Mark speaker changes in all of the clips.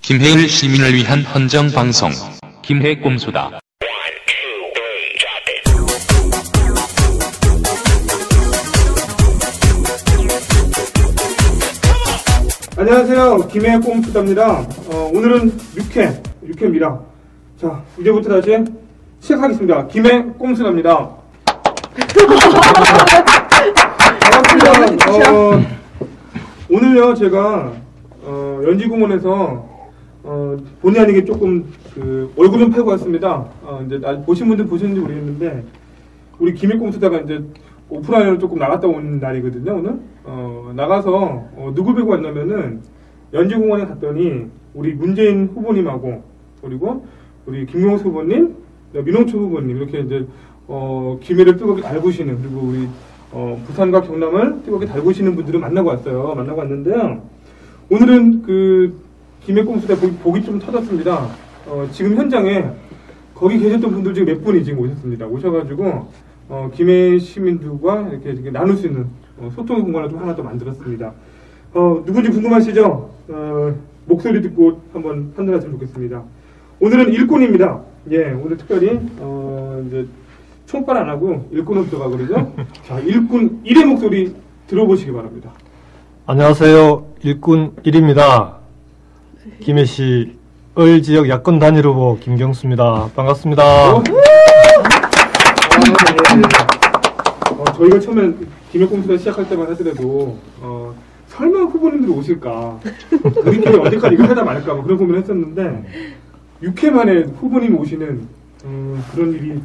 Speaker 1: 김해을 시민을 위한 헌정 방송 김해 꼼수다.
Speaker 2: 안녕하세요. 김해 꼼수다입니다. 오늘은 6회입니다. 자, 이제부터 다시 시작하겠습니다. 김해 꼼수다입니다. 반갑습니다. 오늘요, 제가, 연지공원에서, 본의 아니게 조금, 얼굴 좀 팔고 왔습니다. 이제, 보신 분들 보셨는지 모르겠는데, 우리 김해 꼼수다가 이제, 오프라인으로 조금 나갔다 온 날이거든요, 오늘. 나가서, 누구 뵈고 왔냐면은, 연지공원에 갔더니, 우리 문재인 후보님하고, 그리고, 우리 김용수 후보님, 민홍초 후보님, 이렇게 이제, 김해를 뜨겁게 달구시는, 그리고 우리, 부산과 경남을 뜨겁게 달구시는 분들을 만나고 왔어요. 만나고 왔는데요. 오늘은 김해 꼼수다 복이 좀 터졌습니다. 지금 현장에, 거기 계셨던 분들 중에 몇 분이 지금 오셨습니다. 오셔가지고, 김해 시민들과 이렇게 나눌 수 있는 소통의 공간을 좀 하나 더 만들었습니다. 누군지 궁금하시죠? 목소리 듣고 한번 판단하시면 좋겠습니다. 오늘은 일꾼입니다. 예, 오늘 특별히, 이제, 총발 안 하고 일꾼은 들어가거든요. 자, 일꾼 1의 목소리 들어보시기 바랍니다.
Speaker 3: 안녕하세요. 일꾼 1입니다. 김해시 을지역 야권 단일 후보 김경수입니다. 반갑습니다.
Speaker 2: 저희가 처음에 김해 꼼수다 시작할 때만 하더라도 설마 후보님들이 오실까, 우리끼리 언제까지 이거 하다 말까 뭐 그런 고민을 했었는데 6회 만에 후보님이 오시는 그런 일이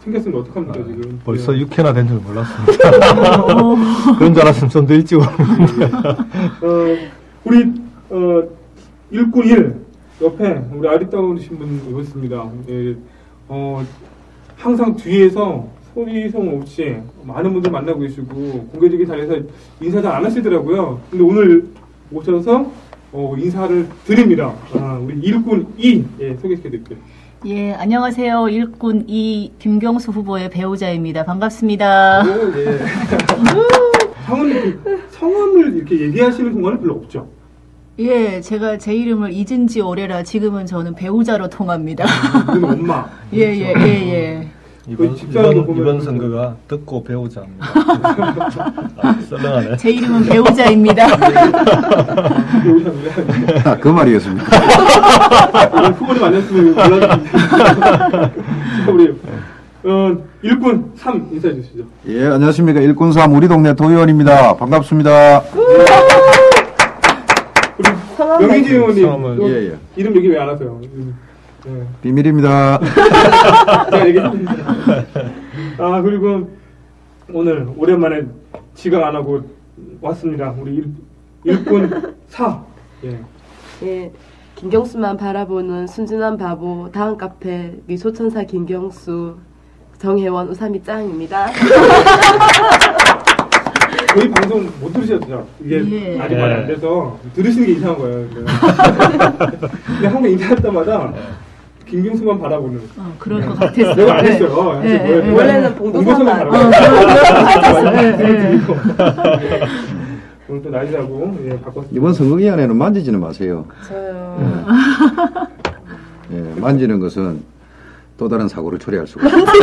Speaker 2: 생겼으면 어떡합니까 지금.
Speaker 3: 벌써 6회나 된 줄 몰랐습니다. 그런 줄 알았으면 좀 더 일찍 오는데.
Speaker 2: 우리 일꾼 1 옆에 우리 아리따우신 분 오셨습니다. 예, 항상 뒤에서 소리송 없이 많은 분들 만나고 계시고 공개적인 자리에서 인사 잘 안 하시더라고요. 근데 오늘 오셔서 인사를 드립니다. 우리 일꾼 2 예, 소개시켜드릴게요.
Speaker 4: 예, 안녕하세요. 일꾼 2 김경수 후보의 배우자입니다. 반갑습니다.
Speaker 2: 오, 예. 성함을 이렇게 얘기하시는 공간은 별로 없죠?
Speaker 4: 예, 제가 제 이름을 잊은 지 오래라 지금은 저는 배우자로 통합니다.
Speaker 2: 그럼 엄마.
Speaker 4: 예.
Speaker 3: 이번 선거가 듣고 배우자입니다. 썰렁하네.
Speaker 4: 제 이름은 배우자입니다.
Speaker 2: 배우자입니다.
Speaker 5: 그 말이었습니다.
Speaker 2: 후보님 아니었으면 몰랐습니다. 우리 일꾼 3 인사해 주시죠.
Speaker 5: 예, 안녕하십니까. 일꾼 3 우리 동네 도의원입니다. 반갑습니다.
Speaker 2: 우리 명희지 의원님
Speaker 5: 예.
Speaker 2: 이름 얘기 왜 안 하세요? 네.
Speaker 5: 비밀입니다.
Speaker 2: 제가 얘기했습니다. 그리고 오늘 오랜만에 지각 안 하고 왔습니다. 우리 일꾼 4. 예.
Speaker 6: 예, 김경수만 바라보는 순진한 바보 다음 카페 미소천사 김경수 정혜원 우삼이 짱입니다.
Speaker 2: 저희 방송 못 들으셨죠? 이게 아직 말이 안 돼서 들으시는 게 이상한 거예요. 근데 항상 인사할 때마다 김경수만 바라보는.
Speaker 4: 그럴 것 같았어요.
Speaker 2: 내가 안 했어요.
Speaker 6: 원래는 봉도사만
Speaker 2: 오늘 또 날짜고 바꿨습니다.
Speaker 5: 이번 선거기간에는 만지지는 마세요.
Speaker 6: 저요.
Speaker 5: 예, 만지는 것은 또 다른 사고를 초래할 수가 있습니다.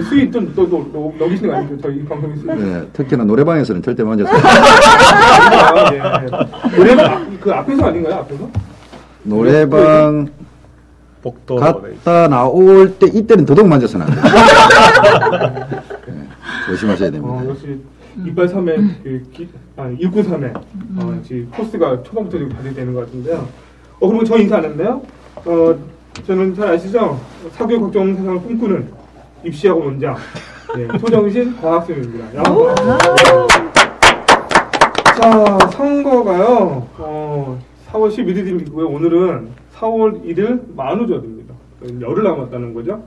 Speaker 2: 수위 좀 또 넘기시는 거 아니죠? 저희 방송이 수위.
Speaker 5: 네, 특히나 노래방에서는 절대 만져서.
Speaker 2: 노래방 그 앞에서 아닌가요? 앞에서?
Speaker 5: 노래방
Speaker 3: 복도
Speaker 5: 갔다 나올 때 이때는 더더욱 만져서는 안 돼요. 네, 조심하셔야 됩니다.
Speaker 2: 역시 이빨 3회 일꾼 3회 역시 코스가 초반부터 좀 다르게 되는 것 같은데요. 그리고 저 인사 안 했나요? 저는 잘 아시죠? 사교육 걱정 없는 세상을 꿈꾸는 입시학원 원장 조정신 과학생입니다. 자, 선거가요 4월 11일이고요. 오늘은 4월 1일 만우절입니다. 열흘 남았다는 거죠.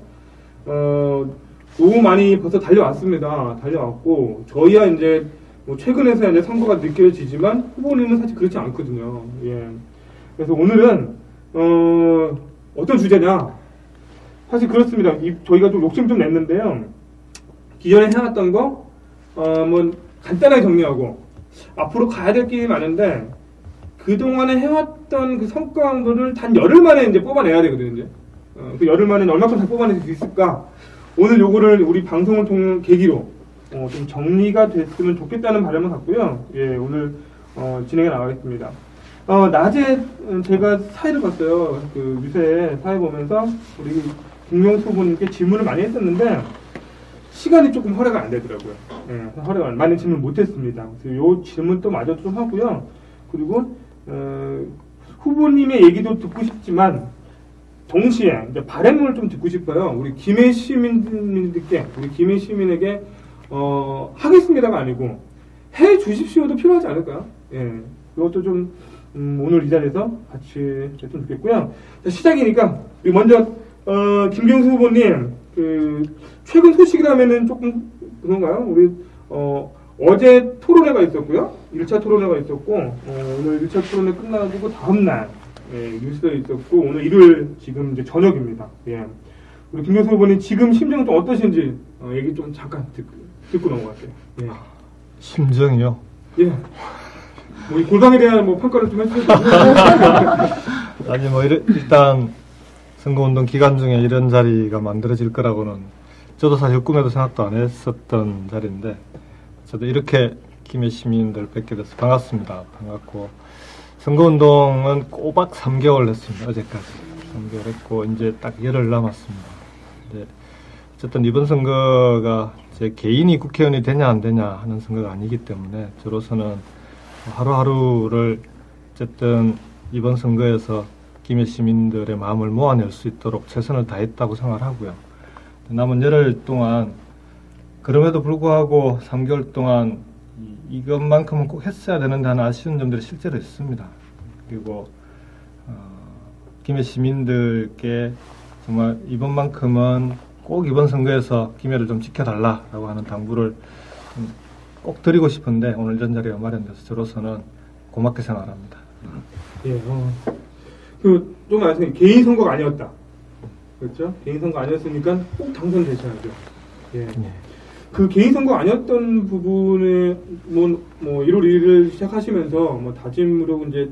Speaker 2: 너무 많이 벌써 달려왔습니다. 달려왔고 저희야 이제 뭐 최근에서야 이제 선거가 느껴지지만 후보님은 사실 그렇지 않거든요. 예. 그래서 오늘은 어떤 주제냐? 사실 그렇습니다. 저희가 좀 욕심 좀 냈는데요. 기존에 해왔던 거 뭐 간단하게 정리하고 앞으로 가야 될 길이 많은데 그동안에 해왔던 그 성과들을 단 열흘 만에 이제 뽑아내야 되거든요. 이제. 그 열흘 만에 얼마큼 다 뽑아낼 수 있을까? 오늘 요거를 우리 방송을 통한 계기로 좀 정리가 됐으면 좋겠다는 바람을 갖고요. 예, 오늘 진행해 나가겠습니다. 낮에 제가 사회를 봤어요. 그 요새 사회 보면서 우리 김경수 후보님께 질문을 많이 했었는데 시간이 조금 허락이 안 되더라고요. 예, 허락을 많이 질문 못했습니다. 그래서 요 질문도 마저 좀 하고요. 그리고 후보님의 얘기도 듣고 싶지만 동시에 이제 바람을 좀 듣고 싶어요. 우리 김해 시민들께, 우리 김해 시민에게 하겠습니다가 아니고 해 주십시오도 필요하지 않을까요? 예, 이것도 좀 오늘 이 자리에서 같이 했으면 좋겠고요. 자, 시작이니까 우리 먼저 김경수 후보님 그 최근 소식이라면은 조금 그런가요? 우리 어제 토론회가 있었고요. 1차 토론회가 있었고 오늘 1차 토론회 끝나고 다음날 뉴스가 있었고 오늘 일요일 지금 이제 저녁입니다. 예. 우리 김경수 후보님 지금 심정은 좀 어떠신지 얘기 좀 잠깐 듣고 넘어갈게요. 예.
Speaker 3: 심정이요?
Speaker 2: 예. 뭐 이 골방에 대한 뭐 평가를 좀 해주세요.
Speaker 3: 아니 뭐 일단 선거운동 기간 중에 이런 자리가 만들어질 거라고는 저도 사실 꿈에도 생각도 안 했었던 자리인데 저도 이렇게 김해 시민들 뵙게 돼서 반갑습니다. 반갑고 선거운동은 꼬박 3개월 했습니다. 어제까지 3개월 했고 이제 딱 열흘 남았습니다. 근데 어쨌든 이번 선거가 제 개인이 국회의원이 되냐 안 되냐 하는 선거가 아니기 때문에 저로서는 하루하루를 어쨌든 이번 선거에서 김해 시민들의 마음을 모아낼 수 있도록 최선을 다했다고 생각하고요. 남은 열흘 동안 그럼에도 불구하고 3개월 동안 이것만큼은 꼭 했어야 되는데 하는 아쉬운 점들이 실제로 있습니다. 그리고 김해 시민들께 정말 이번만큼은 꼭 이번 선거에서 김해를 좀 지켜달라라고 하는 당부를 꼭 드리고 싶은데 오늘 이런 자리가 마련돼서 저로서는 고맙게 생각합니다.
Speaker 2: 예, 좀 아세요? 개인 선거가 아니었다. 그렇죠? 개인 선거 아니었으니까 꼭 당선되셔야죠. 예. 그 개인 선거 아니었던 부분에 뭐 1월 1일을 시작하시면서 뭐 다짐으로 이제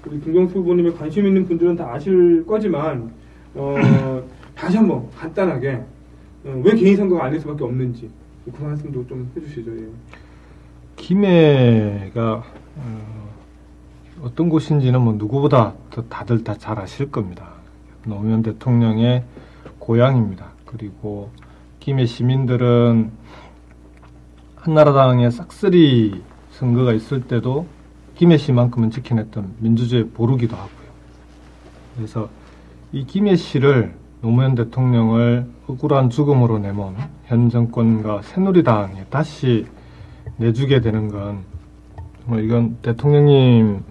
Speaker 2: 우리 김경수 후보님의 관심 있는 분들은 다 아실 거지만 다시 한번 간단하게 왜 개인 선거가 아닐 수밖에 없는지 그 말씀도 좀 해주시죠. 예.
Speaker 3: 김해가 어떤 곳인지는 뭐 누구보다 더 다들 다 잘 아실 겁니다. 노무현 대통령의 고향입니다. 그리고 김해 시민들은 한나라당의 싹쓸이 선거가 있을 때도 김해시만큼은 지켜냈던 민주주의 보루기도 하고요. 그래서 이 김해시를 노무현 대통령을 억울한 죽음으로 내몬 현 정권과 새누리당에 다시 내주게 되는 건 정말 이건 대통령님께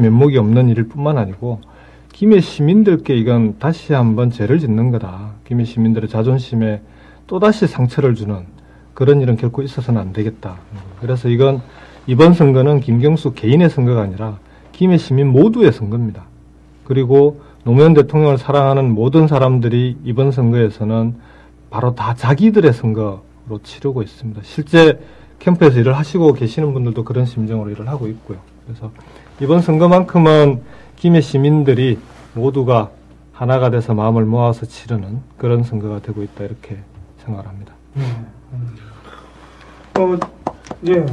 Speaker 3: 면목이 없는 일일 뿐만 아니고 김해 시민들께 이건 다시 한번 죄를 짓는 거다. 김해 시민들의 자존심에 또다시 상처를 주는 그런 일은 결코 있어서는 안 되겠다. 그래서 이번 선거는 김경수 개인의 선거가 아니라 김해 시민 모두의 선거입니다. 그리고 노무현 대통령을 사랑하는 모든 사람들이 이번 선거에서는 바로 다 자기들의 선거로 치르고 있습니다. 실제 캠프에서 일을 하시고 계시는 분들도 그런 심정으로 일을 하고 있고요. 그래서 이번 선거만큼은 김해 시민들이 모두가 하나가 돼서 마음을 모아서 치르는 그런 선거가 되고 있다 이렇게 생각을 합니다.
Speaker 2: 예.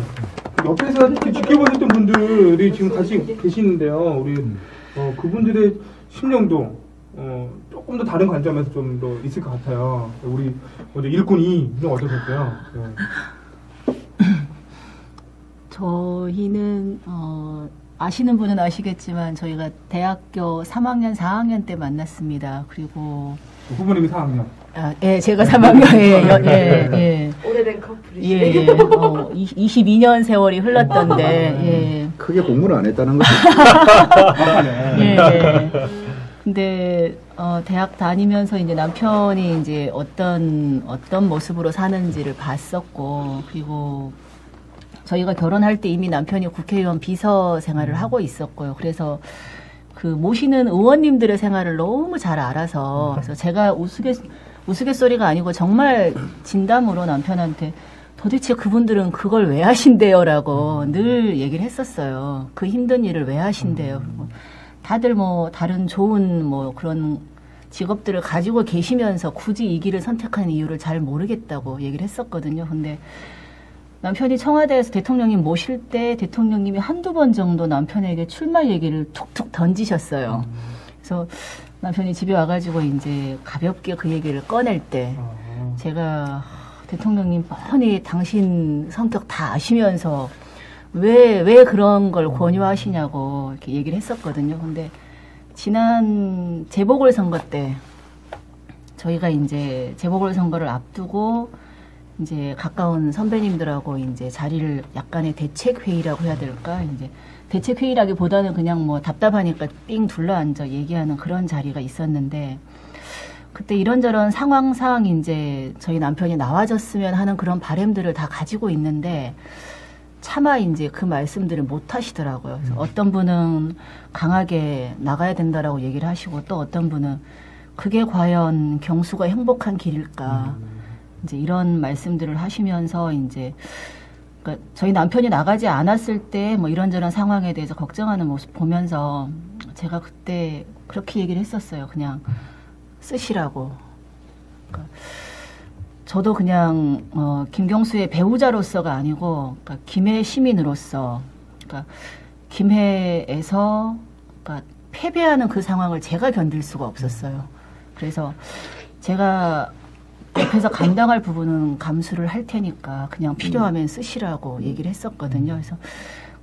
Speaker 2: 옆에서 이렇게 지켜보셨던 분들이 지금 같이 계시는데요. 우리 그분들의 심령도 조금 더 다른 관점에서 좀 더 있을 것 같아요. 우리 먼저 일꾼 이는 어떠셨어요? 네.
Speaker 4: 저희는 아시는 분은 아시겠지만 저희가 대학교 3학년, 4학년 때 만났습니다. 그리고
Speaker 2: 후보님이 4학년.
Speaker 4: 예, 제가 3학년에 예.
Speaker 6: 오래된 커플이.
Speaker 4: 예, 22년 세월이 흘렀던데, 예.
Speaker 5: 크게 공부를 안 했다는 거죠.
Speaker 4: 예. 근데, 대학 다니면서 이제 남편이 이제 어떤 모습으로 사는지를 봤었고, 그리고 저희가 결혼할 때 이미 남편이 국회의원 비서 생활을 하고 있었고요. 그래서 그 모시는 의원님들의 생활을 너무 잘 알아서, 그래서 제가 우스갯소리가 아니고 정말 진담으로 남편한테 도대체 그분들은 그걸 왜 하신대요라고 늘 얘기를 했었어요. 그 힘든 일을 왜 하신대요. 그리고 다들 뭐 다른 좋은 뭐 그런 직업들을 가지고 계시면서 굳이 이 길을 선택한 이유를 잘 모르겠다고 얘기를 했었거든요. 근데 남편이 청와대에서 대통령님 모실 때 대통령님이 한두 번 정도 남편에게 출마 얘기를 툭툭 던지셨어요. 그래서 남편이 집에 와가지고 이제 가볍게 그 얘기를 꺼낼 때 제가 대통령님 뻔히 당신 성격 다 아시면서 왜 그런 걸 권유하시냐고 이렇게 얘기를 했었거든요. 근데 지난 재보궐선거 때 저희가 이제 재보궐선거를 앞두고 이제 가까운 선배님들하고 이제 자리를 약간의 대책회의라고 해야 될까? 이제 대책회의라기보다는 그냥 뭐 답답하니까 삥 둘러앉아 얘기하는 그런 자리가 있었는데 그때 이런저런 상황상 이제 저희 남편이 나와줬으면 하는 그런 바람들을 다 가지고 있는데 차마 이제 그 말씀들을 못 하시더라고요. 그래서 어떤 분은 강하게 나가야 된다라고 얘기를 하시고 또 어떤 분은 그게 과연 경수가 행복한 길일까? 이제 이런 말씀들을 하시면서 이제 그러니까 저희 남편이 나가지 않았을 때 뭐 이런저런 상황에 대해서 걱정하는 모습 보면서 제가 그때 그렇게 얘기를 했었어요. 그냥 쓰시라고. 그러니까 저도 그냥 김경수의 배우자로서가 아니고 그러니까 김해 시민으로서 그러니까 김해에서 그러니까 패배하는 그 상황을 제가 견딜 수가 없었어요. 그래서 제가 옆에서 감당할 부분은 감수를 할 테니까 그냥 필요하면 쓰시라고 얘기를 했었거든요. 그래서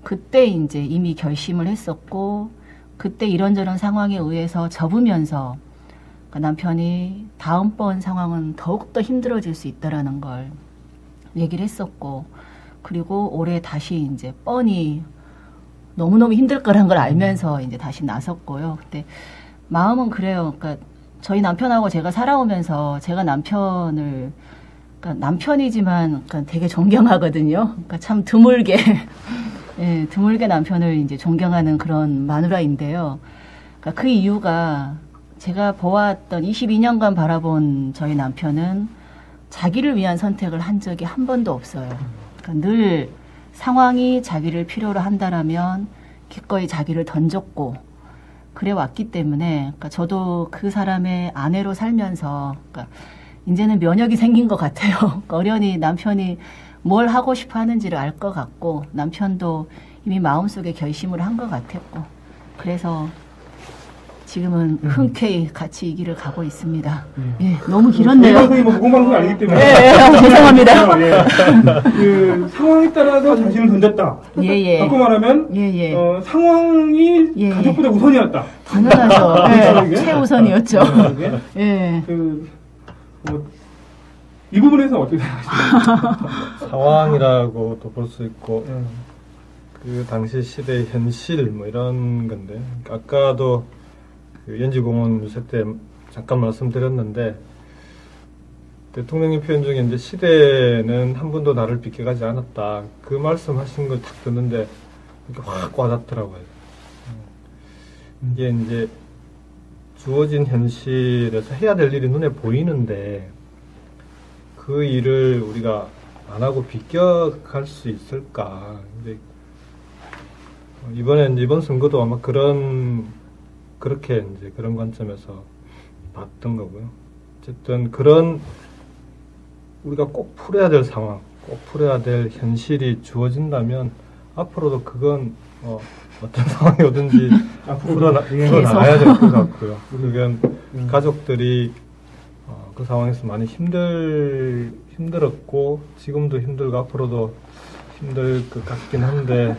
Speaker 4: 그때 이제 이미 결심을 했었고 그때 이런저런 상황에 의해서 접으면서 남편이 다음번 상황은 더욱더 힘들어질 수 있다라는 걸 얘기를 했었고 그리고 올해 다시 이제 뻔히 너무너무 힘들 거란 걸 알면서 이제 다시 나섰고요. 근데 마음은 그래요. 그러니까 저희 남편하고 제가 살아오면서 제가 남편을 그러니까 남편이지만 그러니까 되게 존경하거든요. 그러니까 참 드물게 예, 드물게 남편을 이제 존경하는 그런 마누라인데요. 그러니까 그 이유가 제가 보았던 22년간 바라본 저희 남편은 자기를 위한 선택을 한 적이 한 번도 없어요. 그러니까 늘 상황이 자기를 필요로 한다라면 기꺼이 자기를 던졌고 그래 왔기 때문에 그러니까 저도 그 사람의 아내로 살면서 그러니까 이제는 면역이 생긴 것 같아요. 그러니까 어련히 남편이 뭘 하고 싶어 하는지를 알 것 같고 남편도 이미 마음속에 결심을 한 것 같았고 그래서 지금은 흔쾌히 같이 이 길을 가고 있습니다. 예, 너무 길었네요.
Speaker 2: 방송이 뭐 무공방송 아니기 때문에.
Speaker 4: 죄송합니다.
Speaker 2: 예. 그 상황에 따라서 자신을 던졌다.
Speaker 4: 예.
Speaker 2: 바꿔 말하면
Speaker 4: 예.
Speaker 2: 상황이
Speaker 4: 예.
Speaker 2: 가족보다 우선이었다.
Speaker 4: 당연하죠. 예, 최우선이었죠. 예.
Speaker 2: 이 부분에서 어떻게 생각하십니까?
Speaker 3: 상황이라고도 볼 수 있고 그 당시 시대의 현실 뭐 이런 건데 아까도 그 연지공원 유세 때 잠깐 말씀드렸는데 대통령님 표현 중에 이제 시대는 한 번도 나를 비켜가지 않았다 그 말씀하신 걸 딱 듣는데 이렇게 확 와닿더라고요. 이게 이제 주어진 현실에서 해야 될 일이 눈에 보이는데 그 일을 우리가 안 하고 비껴갈 수 있을까? 근데 이번 선거도 아마 그렇게 이제 그런 관점에서 봤던 거고요. 어쨌든 그런 우리가 꼭 풀어야 될 상황, 꼭 풀어야 될 현실이 주어진다면 앞으로도 그건 어떤 상황이 오든지 풀어나가야 될 것 같고요. 그건 가족들이 그 상황에서 많이 힘들었고 지금도 힘들고 앞으로도 힘들 것 같긴 한데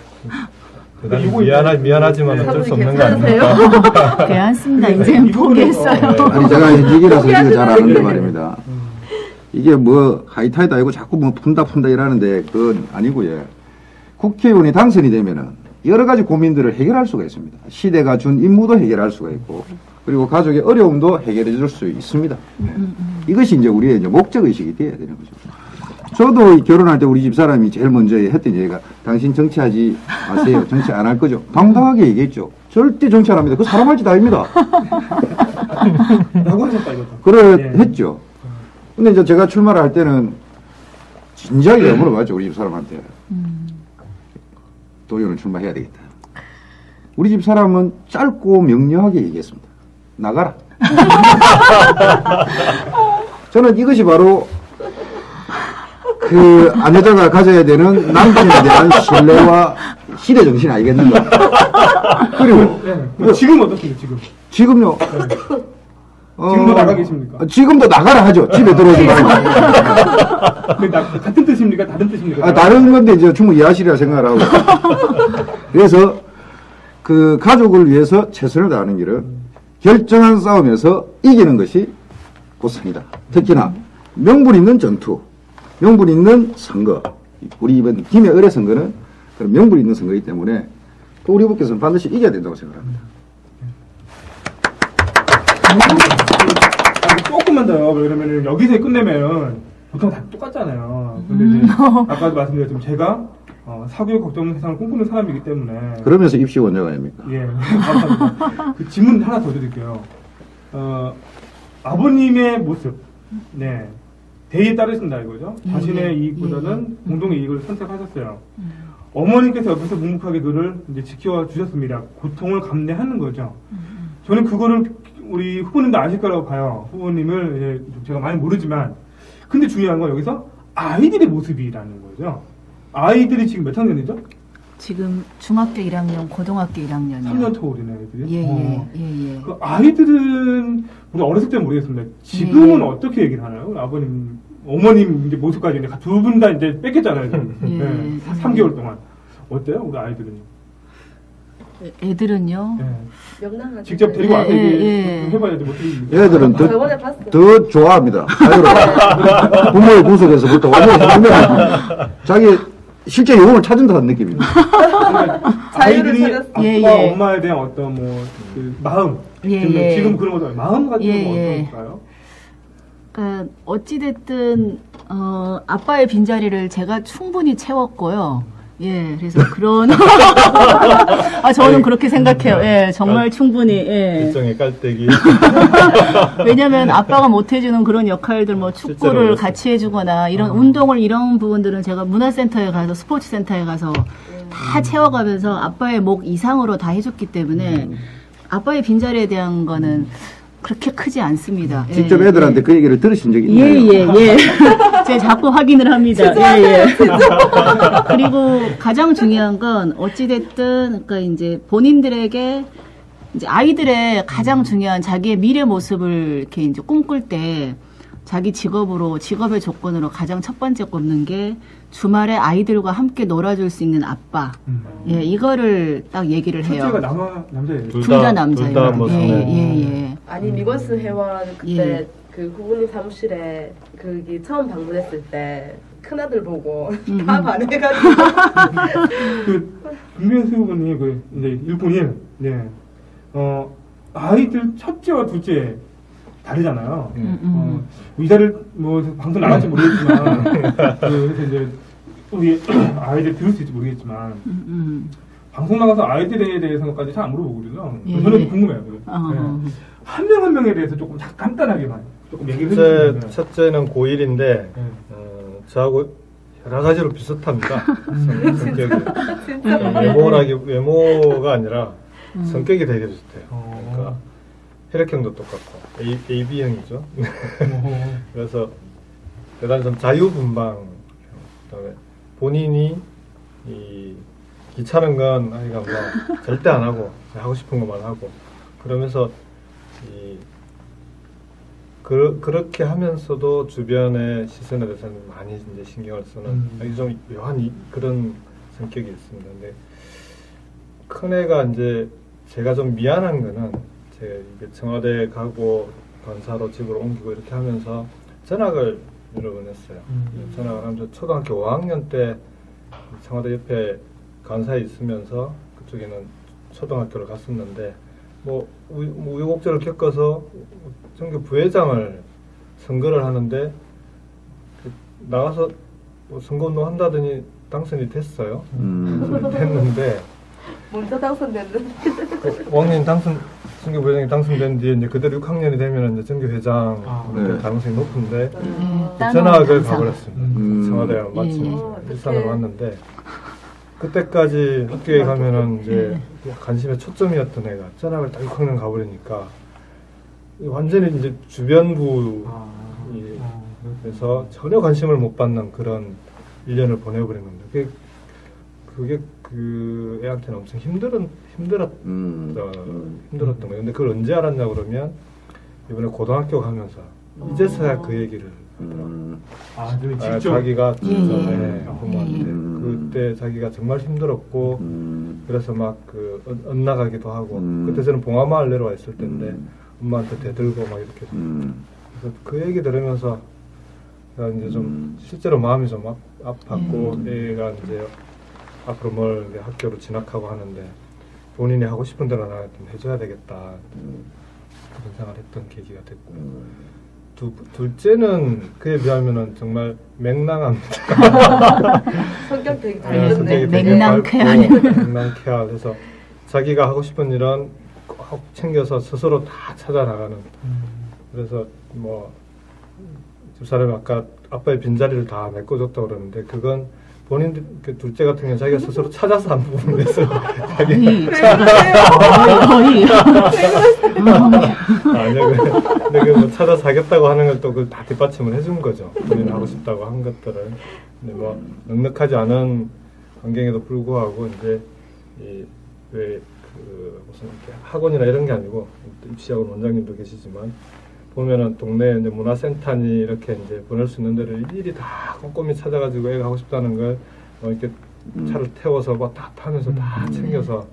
Speaker 3: 미안하지만 어쩔 수 없는 거 아닙니까?
Speaker 4: 괜찮습니다. 이제 포기했어요.
Speaker 5: 아니 제가 이기라서 이거 잘 아는데 말입니다. 이게 뭐 하이타이도 아니고 자꾸 뭐 푼다 이러는데 그건 아니고요. 국회의원이 당선이 되면은 여러 가지 고민들을 해결할 수가 있습니다. 시대가 준 임무도 해결할 수가 있고 그리고 가족의 어려움도 해결해 줄 수 있습니다. 이것이 이제 우리의 이제 목적의식이 되어야 되는 거죠. 저도 결혼할 때 우리 집 사람이 제일 먼저 했던 얘기가 당신 정치하지 마세요. 정치 안 할 거죠. 당당하게 얘기했죠. 절대 정치 안 합니다. 그 사람 할 짓 아닙니다.
Speaker 2: 라고 하셨다 이거죠.
Speaker 5: 그래 했죠. 근데 이제 제가 출마를 할 때는 진지하게 물어봤죠, 우리 집 사람한테. 도의원은 출마해야 되겠다. 우리 집 사람은 짧고 명료하게 얘기했습니다. 나가라. 저는 이것이 바로 그 아내자가 가져야 되는 남편에 대한 신뢰와 시대 정신 아니겠는가. 그리고
Speaker 2: 네. 지금 어떻습니까, 지금?
Speaker 5: 지금요.
Speaker 2: 지금도 나가 계십니까?
Speaker 5: 지금도 나가라 하죠. 집에 들어오지 말고.
Speaker 2: 근데 같은 뜻입니까? 다른 뜻입니까?
Speaker 5: 다른 건데 이제 충분히 이해하시리라 생각을 하고. 그래서 그 가족을 위해서 최선을 다하는 길은 결정한 싸움에서 이기는 것이 곧선이다. 특히나 명분 있는 전투, 명분 있는 선거. 우리 이번 김해 의뢰 선거는 그런 명분 있는 선거이기 때문에 또 우리 후보께서는 반드시 이겨야 된다고 생각합니다.
Speaker 2: 조금만 더요. 왜냐면은 여기서 끝내면 보통 다 똑같잖아요. 근데 이제 아까도 말씀드렸지만 제가 사교육 걱정 세상을 꿈꾸는 사람이기 때문에
Speaker 5: 그러면서 입시 원장 아닙니까?
Speaker 2: 예, 감사합니다. 그 질문 하나 더 드릴게요. 아버님의 모습, 네, 대의에 따르신다 이거죠. 자신의 이익보다는 공동의 이익을 선택하셨어요. 어머님께서 옆에서 묵묵하게 그를 이제 지켜와 주셨습니다. 고통을 감내하는 거죠. 저는 그거를 우리 후보님도 아실 거라고 봐요. 후보님을 제가 많이 모르지만, 근데 중요한 건 여기서 아이들의 모습이라는 거죠. 아이들이 지금 몇 학년이죠?
Speaker 4: 지금 중학교 1학년, 고등학교 1학년이요.
Speaker 2: 3년 차 어린 아이들이.
Speaker 4: 예.
Speaker 2: 그 아이들은 우리 어렸을 때 모르겠습니다. 지금은 어떻게 얘기를 하나요? 아버님, 어머님 이제 모습까지 이제 두 분 다 이제 뺏겼잖아요. 지금. 네, 3개월 동안 어때요, 우리 아이들은?
Speaker 4: 애들은요.
Speaker 2: 네.
Speaker 6: 명랑하죠.
Speaker 2: 직접 데리고 와서
Speaker 4: 예.
Speaker 2: 해봐야지 못 드립니다.
Speaker 5: 얘들은
Speaker 6: 저번에 봤어요.
Speaker 5: 더 좋아합니다. 자유로. 부모의 구속에서부터 완전히 해면 자기 실제 영혼을 찾은다는 느낌입니다.
Speaker 6: 자유를
Speaker 2: 아이들이
Speaker 6: 찾았어.
Speaker 2: 아빠,
Speaker 4: 예.
Speaker 2: 엄마에 대한 어떤 그 마음,
Speaker 4: 예.
Speaker 2: 지금 그런 거죠. 마음 같은 건
Speaker 4: 예.
Speaker 2: 어떨까요?
Speaker 4: 그러니까 어찌됐든 아빠의 빈자리를 제가 충분히 채웠고요. 예, 그래서 그런 저는 그렇게 생각해요. 예, 정말 충분히. 예.
Speaker 3: 일종의 깔때기.
Speaker 4: 왜냐면 아빠가 못 해주는 그런 역할들, 뭐 축구를 같이 해주거나 이런 운동을 이런 부분들은 제가 문화센터에 가서 스포츠센터에 가서 다 채워가면서 아빠의 목 이상으로 다 해줬기 때문에 아빠의 빈자리에 대한 거는 그렇게 크지 않습니다.
Speaker 5: 직접
Speaker 4: 예,
Speaker 5: 애들한테
Speaker 4: 예.
Speaker 5: 그 얘기를 들으신 적이 있나요?
Speaker 4: 예. 제가 자꾸 확인을 합니다. 예. 그리고 가장 중요한 건 어찌됐든, 그러니까 이제 본인들에게 이제 아이들의 가장 중요한 자기의 미래 모습을 이렇게 이제 꿈꿀 때 자기 직업의 조건으로 가장 첫 번째 꼽는 게 주말에 아이들과 함께 놀아줄 수 있는 아빠. 예, 이거를 딱 얘기를 해요.
Speaker 2: 첫째가 남자예요.
Speaker 4: 둘 다 남자예요.
Speaker 3: 둘 다 뭐
Speaker 4: 예.
Speaker 6: 아니 미건스 회원 그때
Speaker 4: 예.
Speaker 6: 그 후보님 사무실에 거기 처음 방문했을 때 큰아들 보고 다 반해가지고
Speaker 2: 그 김병수 후보님 그 이제 101, 네, 아이들 첫째와 둘째 다르잖아요. 의사를 뭐 방송 나갈지 모르겠지만 그래서 이제 우리 아이들 들을 수 있을지 모르겠지만 방송 나가서 아이들에 대해서까지 잘 안 물어보거든요.
Speaker 4: 예.
Speaker 2: 저는 궁금해요. 네. 한 명 한 명에 대해서 조금 간단하게만 조금 얘기를 해주시면.
Speaker 3: 첫째는 고1인데 저하고 여러 가지로 비슷합니다. 성격이. 외모가 아니라 성격이 되게 비슷해요. 그러니까 혈액형도 똑같고 AB형이죠. 그래서 대단히 좀 자유분방. 그다음에 본인이 귀찮은 건 아이가 뭐 절대 안 하고 하고 싶은 것만 하고 그러면서 그렇게 하면서도 주변의 시선에 대해서는 많이 이제 신경을 쓰는 아주 좀 묘한 그런 성격이 있습니다. 근데 큰애가 이제 제가 좀 미안한 거는 제가 이제 청와대 가고 관사로 집으로 옮기고 이렇게 하면서 전학을 여러 번 했어요. 전학을 하면서 초등학교 5학년 때 청와대 옆에 관사에 있으면서 그쪽에는 초등학교를 갔었는데 뭐 우여곡절을 겪어서 전교 부회장을 선거를 하는데 나가서 뭐 선거운동 한다더니 당선이 됐어요. 됐는데
Speaker 6: 먼저 당선됐는데
Speaker 3: 5학년 당선 정규 부회장이 당선된 뒤에 이제 그대로 6학년이 되면 이제 정규 회장
Speaker 2: 네.
Speaker 3: 될 가능성이 높은데
Speaker 4: 따로
Speaker 3: 전학을
Speaker 4: 항상.
Speaker 3: 가버렸습니다. 청와대가 마침 일산으로 왔는데 그때까지 학교에 가면은 이제 관심의 초점이었던 애가 전학을 딱 6학년 가버리니까 완전히 이제 주변부 그래서 전혀 관심을 못 받는 그런 1년을 보내버린 겁니다. 그게 그 애한테는 엄청 힘들었던 거예요. 근데 그걸 언제 알았냐 그러면 이번에 고등학교 가면서 이제서야 그 얘기를 하더라고요.
Speaker 2: 직접.
Speaker 3: 자기가 진짜
Speaker 4: 예.
Speaker 3: 부모한테 그때 자기가 정말 힘들었고 그래서 막 그 엇나가기도 하고 그때 저는 봉화마을 내려와 있을 때인데 엄마한테 대들고 막 이렇게 그래서 그 얘기 들으면서 제가 이제 좀 실제로 마음이 좀 아팠고 애가 이제 앞으로 뭘 이제 학교로 진학하고 하는데 본인이 하고 싶은 대로 나가 좀 해줘야 되겠다 그런 생각을 했던 계기가 됐고 둘째는 그에 비하면은 정말 맹랑합니다.
Speaker 6: 성격 되게
Speaker 3: 성격이
Speaker 6: 밝은데.
Speaker 3: 되게
Speaker 4: 맹랑쾌하네.
Speaker 3: 밝고 맹랑쾌하 그래서 자기가 하고 싶은 일은 꼭 챙겨서 스스로 다 찾아 나가는. 그래서 뭐 집사람이 아까 아빠의 빈자리를 다 메꿔줬다고 그러는데 그건 본인 그 둘째 같은 경우는 자기가 스스로 찾아서 한 부분에서 자기
Speaker 4: 거의
Speaker 3: 아니요 근데 뭐 찾아서 하겠다고 하는 걸 또 그걸 다 뒷받침을 해준 거죠. 본인 하고 싶다고 한 것들을. 근데 뭐 넉넉하지 않은 환경에도 불구하고 이제 왜 그 무슨 이렇게 학원이나 이런 게 아니고 입시학원 원장님도 계시지만 보면은 동네 이제 문화센터니 이렇게 이제 보낼 수 있는 데를 일일이 다 꼼꼼히 찾아가지고 애가 하고 싶다는 걸 이렇게 차를 태워서 막 다 타면서 다 챙겨서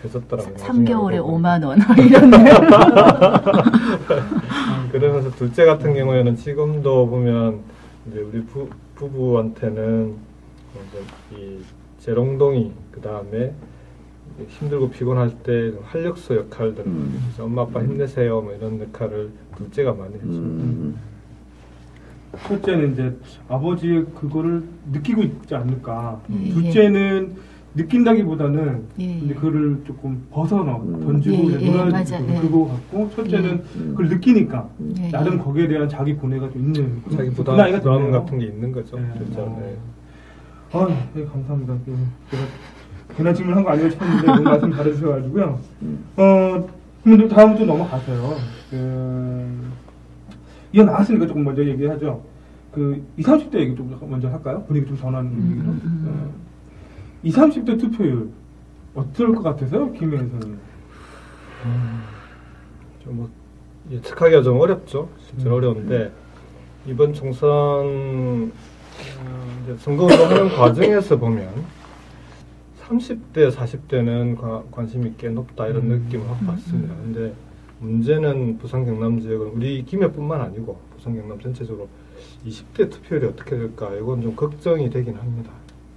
Speaker 3: 해줬더라고요.
Speaker 4: 3개월에 5만 원 이런데.
Speaker 3: 그러면서 둘째 같은 경우에는 지금도 보면 이제 우리 부부한테는 이제 이 재롱동이 그 다음에 힘들고 피곤할 때 활력소 역할들을 그래서 엄마 아빠 힘내세요 뭐 이런 역할을 둘째가 많이 해줍니다.
Speaker 2: 첫째는 이제 아버지의 그거를 느끼고 있지 않을까. 둘째는 느낀다기보다는 근데 그거를 조금 벗어나 던지고 놀아주고 그거 같고 첫째는 그걸 느끼니까 나름 거기에 대한 자기 고뇌가 좀 있는
Speaker 3: 자기
Speaker 2: 그
Speaker 3: 부담
Speaker 2: 나이가 됐네요.
Speaker 3: 같은 게 있는 거죠.
Speaker 2: 네.
Speaker 3: 진짜. 네.
Speaker 2: 네, 감사합니다. 제가 괜한 질문한 거 아니고 싶었는데 너무 말씀 잘해주셔가지고요. 그럼 다음 또 넘어가세요. 이거 나왔으니까 조금 먼저 얘기하죠. 20, 30대 얘기 좀 먼저 할까요? 분위기 좀 전환 얘기로. 20, 30대 투표율 어떨 것 같아서요, 김혜선님?
Speaker 3: 좀 예측하기가 좀 어렵죠. 실제로 어려운데 이번 총선 이제 선거운동하는 과정에서 보면 30대, 40대는 관심이 꽤 높다 이런 느낌을 확 받습니다. 근데 문제는 부산 경남 지역은 우리 김해뿐만 아니고 부산 경남 전체적으로 20대 투표율이 어떻게 될까 이건 좀 걱정이 되긴 합니다.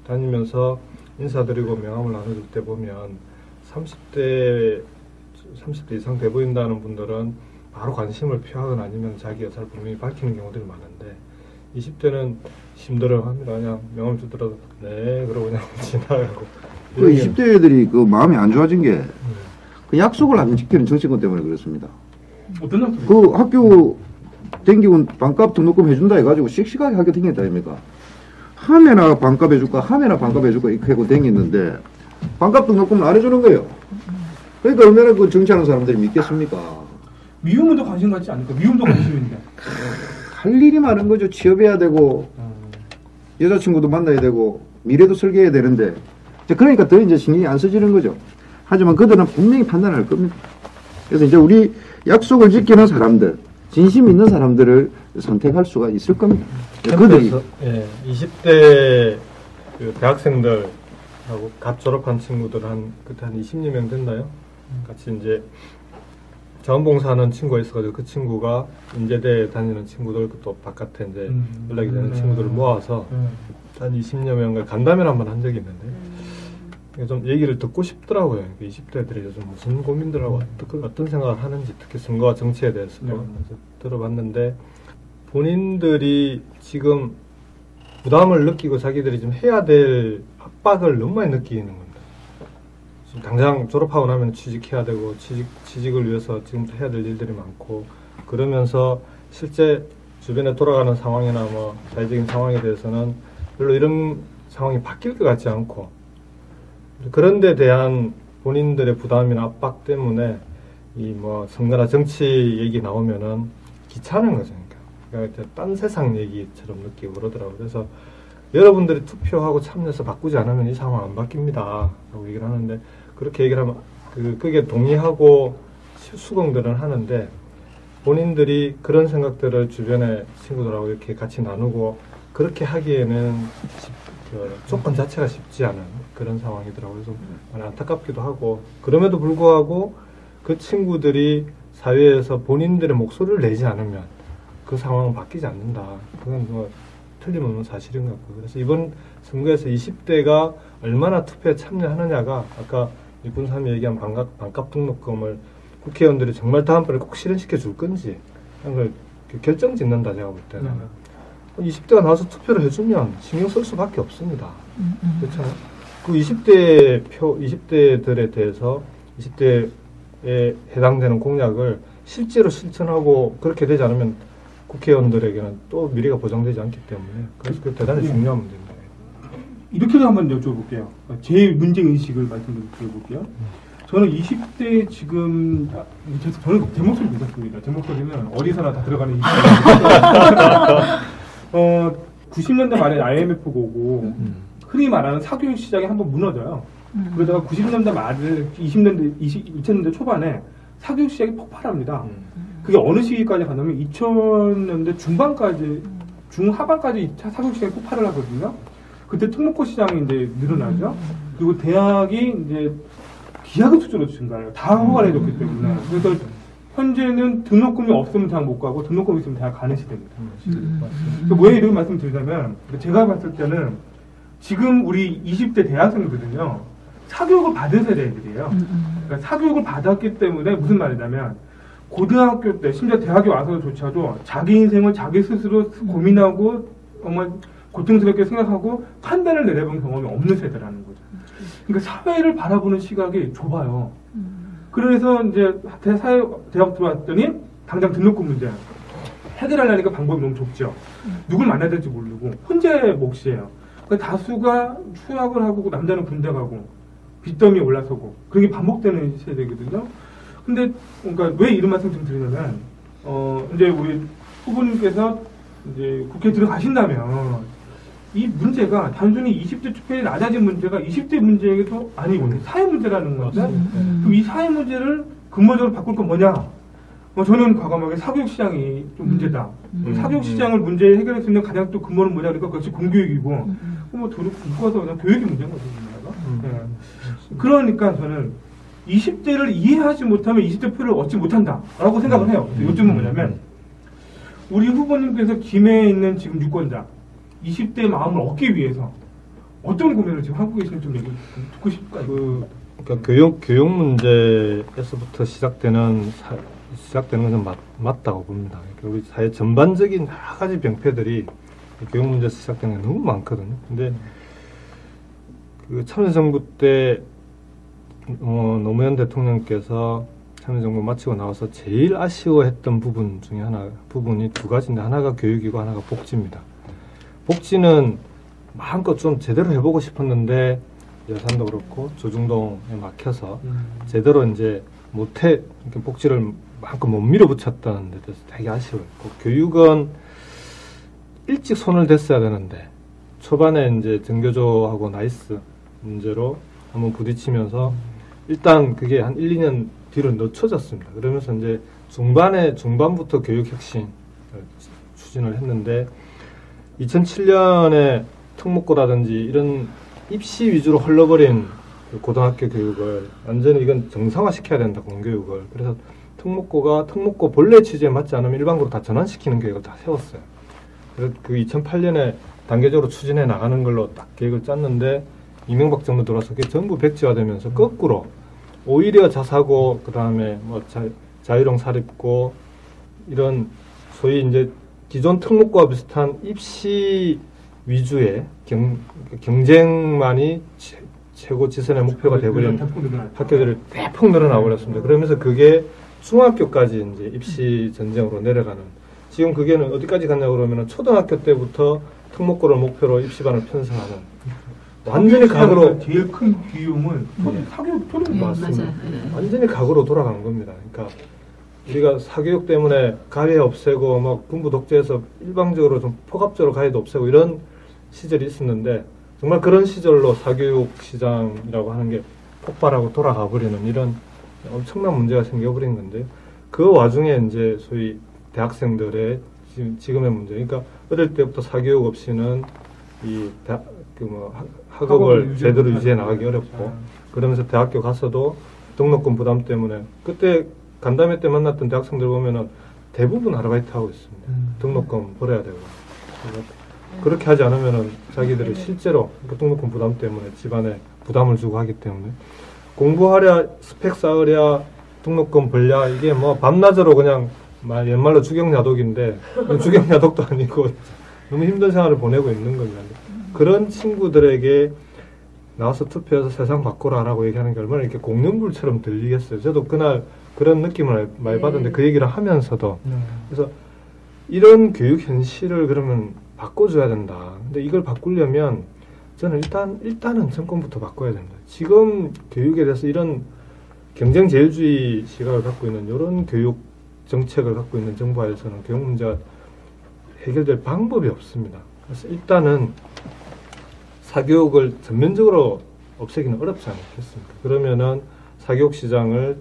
Speaker 3: 다니면서 인사드리고 명함을 나눠줄 때 보면 30대 이상 돼 보인다는 분들은 바로 관심을 표하거나 아니면 자기 의사를 분명히 밝히는 경우들이 많은데 20대는 힘들어합니다. 그냥 명함 주더라도 네 그러고 그냥 지나가고.
Speaker 5: 그 20대 애들이 그 마음이 안 좋아진 게 그 약속을 안 지키는 정치권 때문에 그렇습니다.
Speaker 2: 어떤 약속?
Speaker 5: 그 학교 댕기고 반값 등록금 해준다 해가지고 씩씩하게 학교 댕겼다 아닙니까? 하면나 반값 해줄까 하면나 반값 해줄까 이렇게 하고 댕겼는데 반값 등록금을 안 해주는 거예요. 그러니까 얼마나 그 정치하는 사람들이 믿겠습니까?
Speaker 2: 미움도 관심 갖지 않을까? 미움도 관심인데.
Speaker 5: 할 일이 많은 거죠. 취업해야 되고 여자친구도 만나야 되고 미래도 설계해야 되는데 그러니까 더 이제 신경이 안 써지는 거죠. 하지만 그들은 분명히 판단할 겁니다. 그래서 이제 우리 약속을 지키는 사람들, 진심 있는 사람들을 선택할 수가 있을 겁니다. 그들이
Speaker 3: 20대 그 대학생들하고 갓 졸업한 친구들 그때 한 20여 명 됐나요? 같이 이제 자원봉사하는 친구가 있어가지고 그 친구가 인제대에 다니는 친구들 또 바깥에 이제 연락이 되는 친구들을 모아서 한 20여 명을 간담회를 한번 한 적이 있는데 좀 얘기를 듣고 싶더라고요. 20대들이 요즘 무슨 고민들 하고 어떤 생각을 하는지 특히 선거와 정치에 대해서도 들어봤는데 본인들이 지금 부담을 느끼고 자기들이 좀 해야 될 압박을 너무 많이 느끼는 겁니다. 지금 당장 졸업하고 나면 취직해야 되고 취직을 위해서 지금부터 해야 될 일들이 많고 그러면서 실제 주변에 돌아가는 상황이나 뭐 사회적인 상황에 대해서는 별로 이런 상황이 바뀔 것 같지 않고 그런 데 대한 본인들의 부담이나 압박 때문에 이 뭐 선거나 정치 얘기 나오면은 귀찮은 거죠. 그러니까 딴 세상 얘기처럼 느끼고 그러더라고요. 그래서 여러분들이 투표하고 참여해서 바꾸지 않으면 이 상황 안 바뀝니다. 라고 얘기를 하는데 그렇게 얘기를 하면 그게 동의하고 수긍들은 하는데 본인들이 그런 생각들을 주변의 친구들하고 이렇게 같이 나누고 그렇게 하기에는 조건 자체가 쉽지 않은 그런 상황이더라고요. 그래서 많이 안타깝기도 하고 그럼에도 불구하고 그 친구들이 사회에서 본인들의 목소리를 내지 않으면 그 상황은 바뀌지 않는다. 그건 뭐 틀림없는 사실인 것 같고요. 그래서 이번 선거에서 20대가 얼마나 투표에 참여하느냐가 아까 이분삼이 얘기한 반값 등록금을 국회의원들이 정말 다음번에 꼭 실현시켜 줄 건지 하는 걸 결정 짓는다 제가 볼 때는 20대가 나와서 투표를 해주면 신경 쓸 수밖에 없습니다. 그렇잖아요. 그 20대들에 대해서 20대에 해당되는 공약을 실제로 실천하고 그렇게 되지 않으면 국회의원들에게는 또 미래가 보장되지 않기 때문에 그래서 그 대단히 중요한 문제입니다.
Speaker 2: 이렇게도 한번 여쭤볼게요. 제 문제의식을 말씀드려볼게요. 저는 20대 지금, 저는 제 목소리 괜찮습니다. 제 목소리는 어디서나 다 들어가는 20대. 90년대 말에 IMF 오고, 흔히 말하는 사교육 시장이 한번 무너져요. 그러다가 90년대 말, 2000년대 초반에 사교육 시장이 폭발합니다. 그게 어느 시기까지 가냐면 2000년대 중하반까지 사교육 시장이 폭발을 하거든요. 그때 특목고 시장이 이제 늘어나죠. 그리고 대학이 이제 기하급수적으로 증가해요. 다 허가를 해줬기 때문에. 그래서 현재는 등록금이 없으면 대학 못 가고 등록금이 있으면 대학 가는 시대입니다. 왜 이런 말씀 드리냐면 제가 봤을 때는 지금 우리 20대 대학생들은요. 사교육을 받은 세대들이에요. 그러니까 사교육을 받았기 때문에 무슨 말이냐면 고등학교 때 심지어 대학에 와서조차도 자기 인생을 자기 스스로 고민하고 정말 고통스럽게 생각하고 판단을 내려본 경험이 없는 세대라는 거죠. 그러니까 사회를 바라보는 시각이 좁아요. 그래서 이제 대학 들어왔더니 당장 등록금 문제 해결하려니까 방법이 너무 좁죠. 누굴 만나야 될지 모르고 혼자의 몫이에요. 그러니까 다수가 휴학을 하고 남자는 군대 가고 빚더미에 올라서고 그게 반복되는 세대거든요. 근데 그러니까 왜 이런 말씀 좀 드리냐면 이제 우리 후보님께서 이제 국회에 들어가신다면 이 문제가 단순히 20대 투표율이 낮아진 문제가 20대 문제도 아니고 사회 문제라는 건데 그럼 이 사회 문제를 근본적으로 바꿀 건 뭐냐? 저는 과감하게 사교육 시장이 좀 문제다. 사교육 시장을 문제 해결할 수 있는 가장 또 근본은 뭐냐? 그러니까 그것이 공교육이고 뭐 묶어서 그냥 교육이 문제인 거죠. 네. 그러니까 저는 20대를 이해하지 못하면 20대 표를 얻지 못한다라고 생각을 해요. 요즘은 뭐냐면 우리 후보님께서 김해에 있는 지금 유권자 20대의 마음을 얻기 위해서 어떤 고민을 지금 하고 계신지 좀 얘기 듣고 싶어요.
Speaker 3: 그러니까 교육 문제에서부터 시작되는 것은 맞다고 봅니다. 그러니까 우리 사회 전반적인 여러 가지 병폐들이 교육 문제에서 시작되는 게 너무 많거든요. 근데 그 참여정부 때 노무현 대통령께서 참여정부 마치고 나와서 제일 아쉬워했던 부분이 두 가지인데 하나가 교육이고 하나가 복지입니다. 복지는 마음껏 좀 제대로 해보고 싶었는데 예산도 그렇고 조중동에 막혀서 제대로 이제 못해 복지를 마음껏 못 밀어붙였다는 데 대해서 되게 아쉬워했고 교육은 일찍 손을 댔어야 되는데 초반에 이제 전교조하고 나이스 문제로 한번 부딪히면서 일단 그게 한 1, 2년 뒤로 늦춰졌습니다. 그러면서 이제 중반부터 교육 혁신을 추진을 했는데 2007년에 특목고라든지 이런 입시 위주로 흘러버린 고등학교 교육을 완전히 이건 정상화시켜야 된다, 공교육을. 그래서 특목고 본래 취지에 맞지 않으면 일반고로 다 전환시키는 계획을 다 세웠어요. 그래서 그 2008년에 단계적으로 추진해 나가는 걸로 딱 계획을 짰는데 이명박 정부 들어와서 그게 전부 백지화되면서 거꾸로 오히려 자사고 그다음에 뭐 자유형 사립고 이런 소위 이제 기존 특목고와 비슷한 입시 위주의 경쟁만이 최고 지선의 목표가 돼버린
Speaker 2: 대폭 늘어났죠.
Speaker 3: 학교들이 대폭 늘어나 버렸습니다. 그러면서 그게 중학교까지 이제 입시 전쟁으로 내려가는. 지금 그게는 어디까지 갔냐 그러면은 초등학교 때부터 특목고를 목표로 입시반을 편성하는. 완전히 각으로
Speaker 2: 제일 큰 비용은
Speaker 3: 네.
Speaker 2: 사교육 초등
Speaker 3: 맞습니다.
Speaker 4: 맞아요. 네.
Speaker 3: 완전히 각으로 돌아가는 겁니다. 그러니까 우리가 사교육 때문에 가해 없애고 막 군부 독재에서 일방적으로 좀 포갑적으로 가해도 없애고 이런 시절이 있었는데 정말 그런 시절로 사교육 시장이라고 하는 게 폭발하고 돌아가 버리는 이런 엄청난 문제가 생겨버린 건데요. 그 와중에 이제 소위 대학생들의 지금의 문제. 그러니까 어릴 때부터 사교육 없이는 이 학업을 제대로 유지해 나가기 어렵고 그러면서 대학교 가서도 등록금 부담 때문에 그때 간담회 때 만났던 대학생들 보면은 대부분 아르바이트 하고 있습니다. 등록금 벌어야 되고 그렇게 하지 않으면은 자기들이 실제로 그 등록금 부담 때문에 집안에 부담을 주고 하기 때문에 공부하랴 스펙 쌓으랴 등록금 벌랴 이게 뭐 밤낮으로 그냥 옛말로 주경야독인데 주경야독도 아니고 너무 힘든 생활을 보내고 있는 겁니다. 그런 친구들에게 나와서 투표해서 세상 바꾸라라고 얘기하는 게 얼마나 이렇게 공룡불처럼 들리겠어요. 저도 그날 그런 느낌을 많이 받았는데 그 얘기를 하면서도 그래서 이런 교육 현실을 그러면 바꿔줘야 된다. 근데 이걸 바꾸려면 저는 일단은 정권부터 바꿔야 됩니다. 지금 교육에 대해서 이런 경쟁 제일주의 시각을 갖고 있는 이런 교육 정책을 갖고 있는 정부 하에서는 교육 문제가 해결될 방법이 없습니다. 그래서 일단은 사교육을 전면적으로 없애기는 어렵지 않겠습니까? 그러면은 사교육 시장을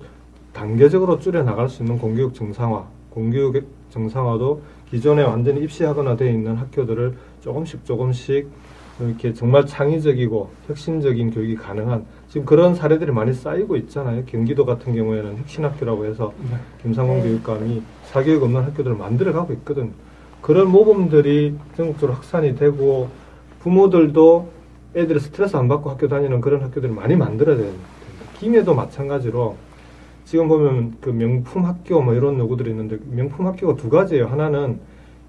Speaker 3: 단계적으로 줄여 나갈 수 있는 공교육 정상화, 공교육 정상화도 기존에 완전히 입시하거나 되어 있는 학교들을 조금씩 이렇게 정말 창의적이고 혁신적인 교육이 가능한 지금 그런 사례들이 많이 쌓이고 있잖아요. 경기도 같은 경우에는 혁신학교라고 해서 김상곤 교육감이 사교육 없는 학교들을 만들어가고 있거든요. 그런 모범들이 전국적으로 확산이 되고 부모들도 애들이 스트레스 안 받고 학교 다니는 그런 학교들을 많이 만들어야 됩니다. 김해도 마찬가지로 지금 보면 그 명품 학교 뭐 이런 요구들이 있는데 명품 학교가 두 가지예요. 하나는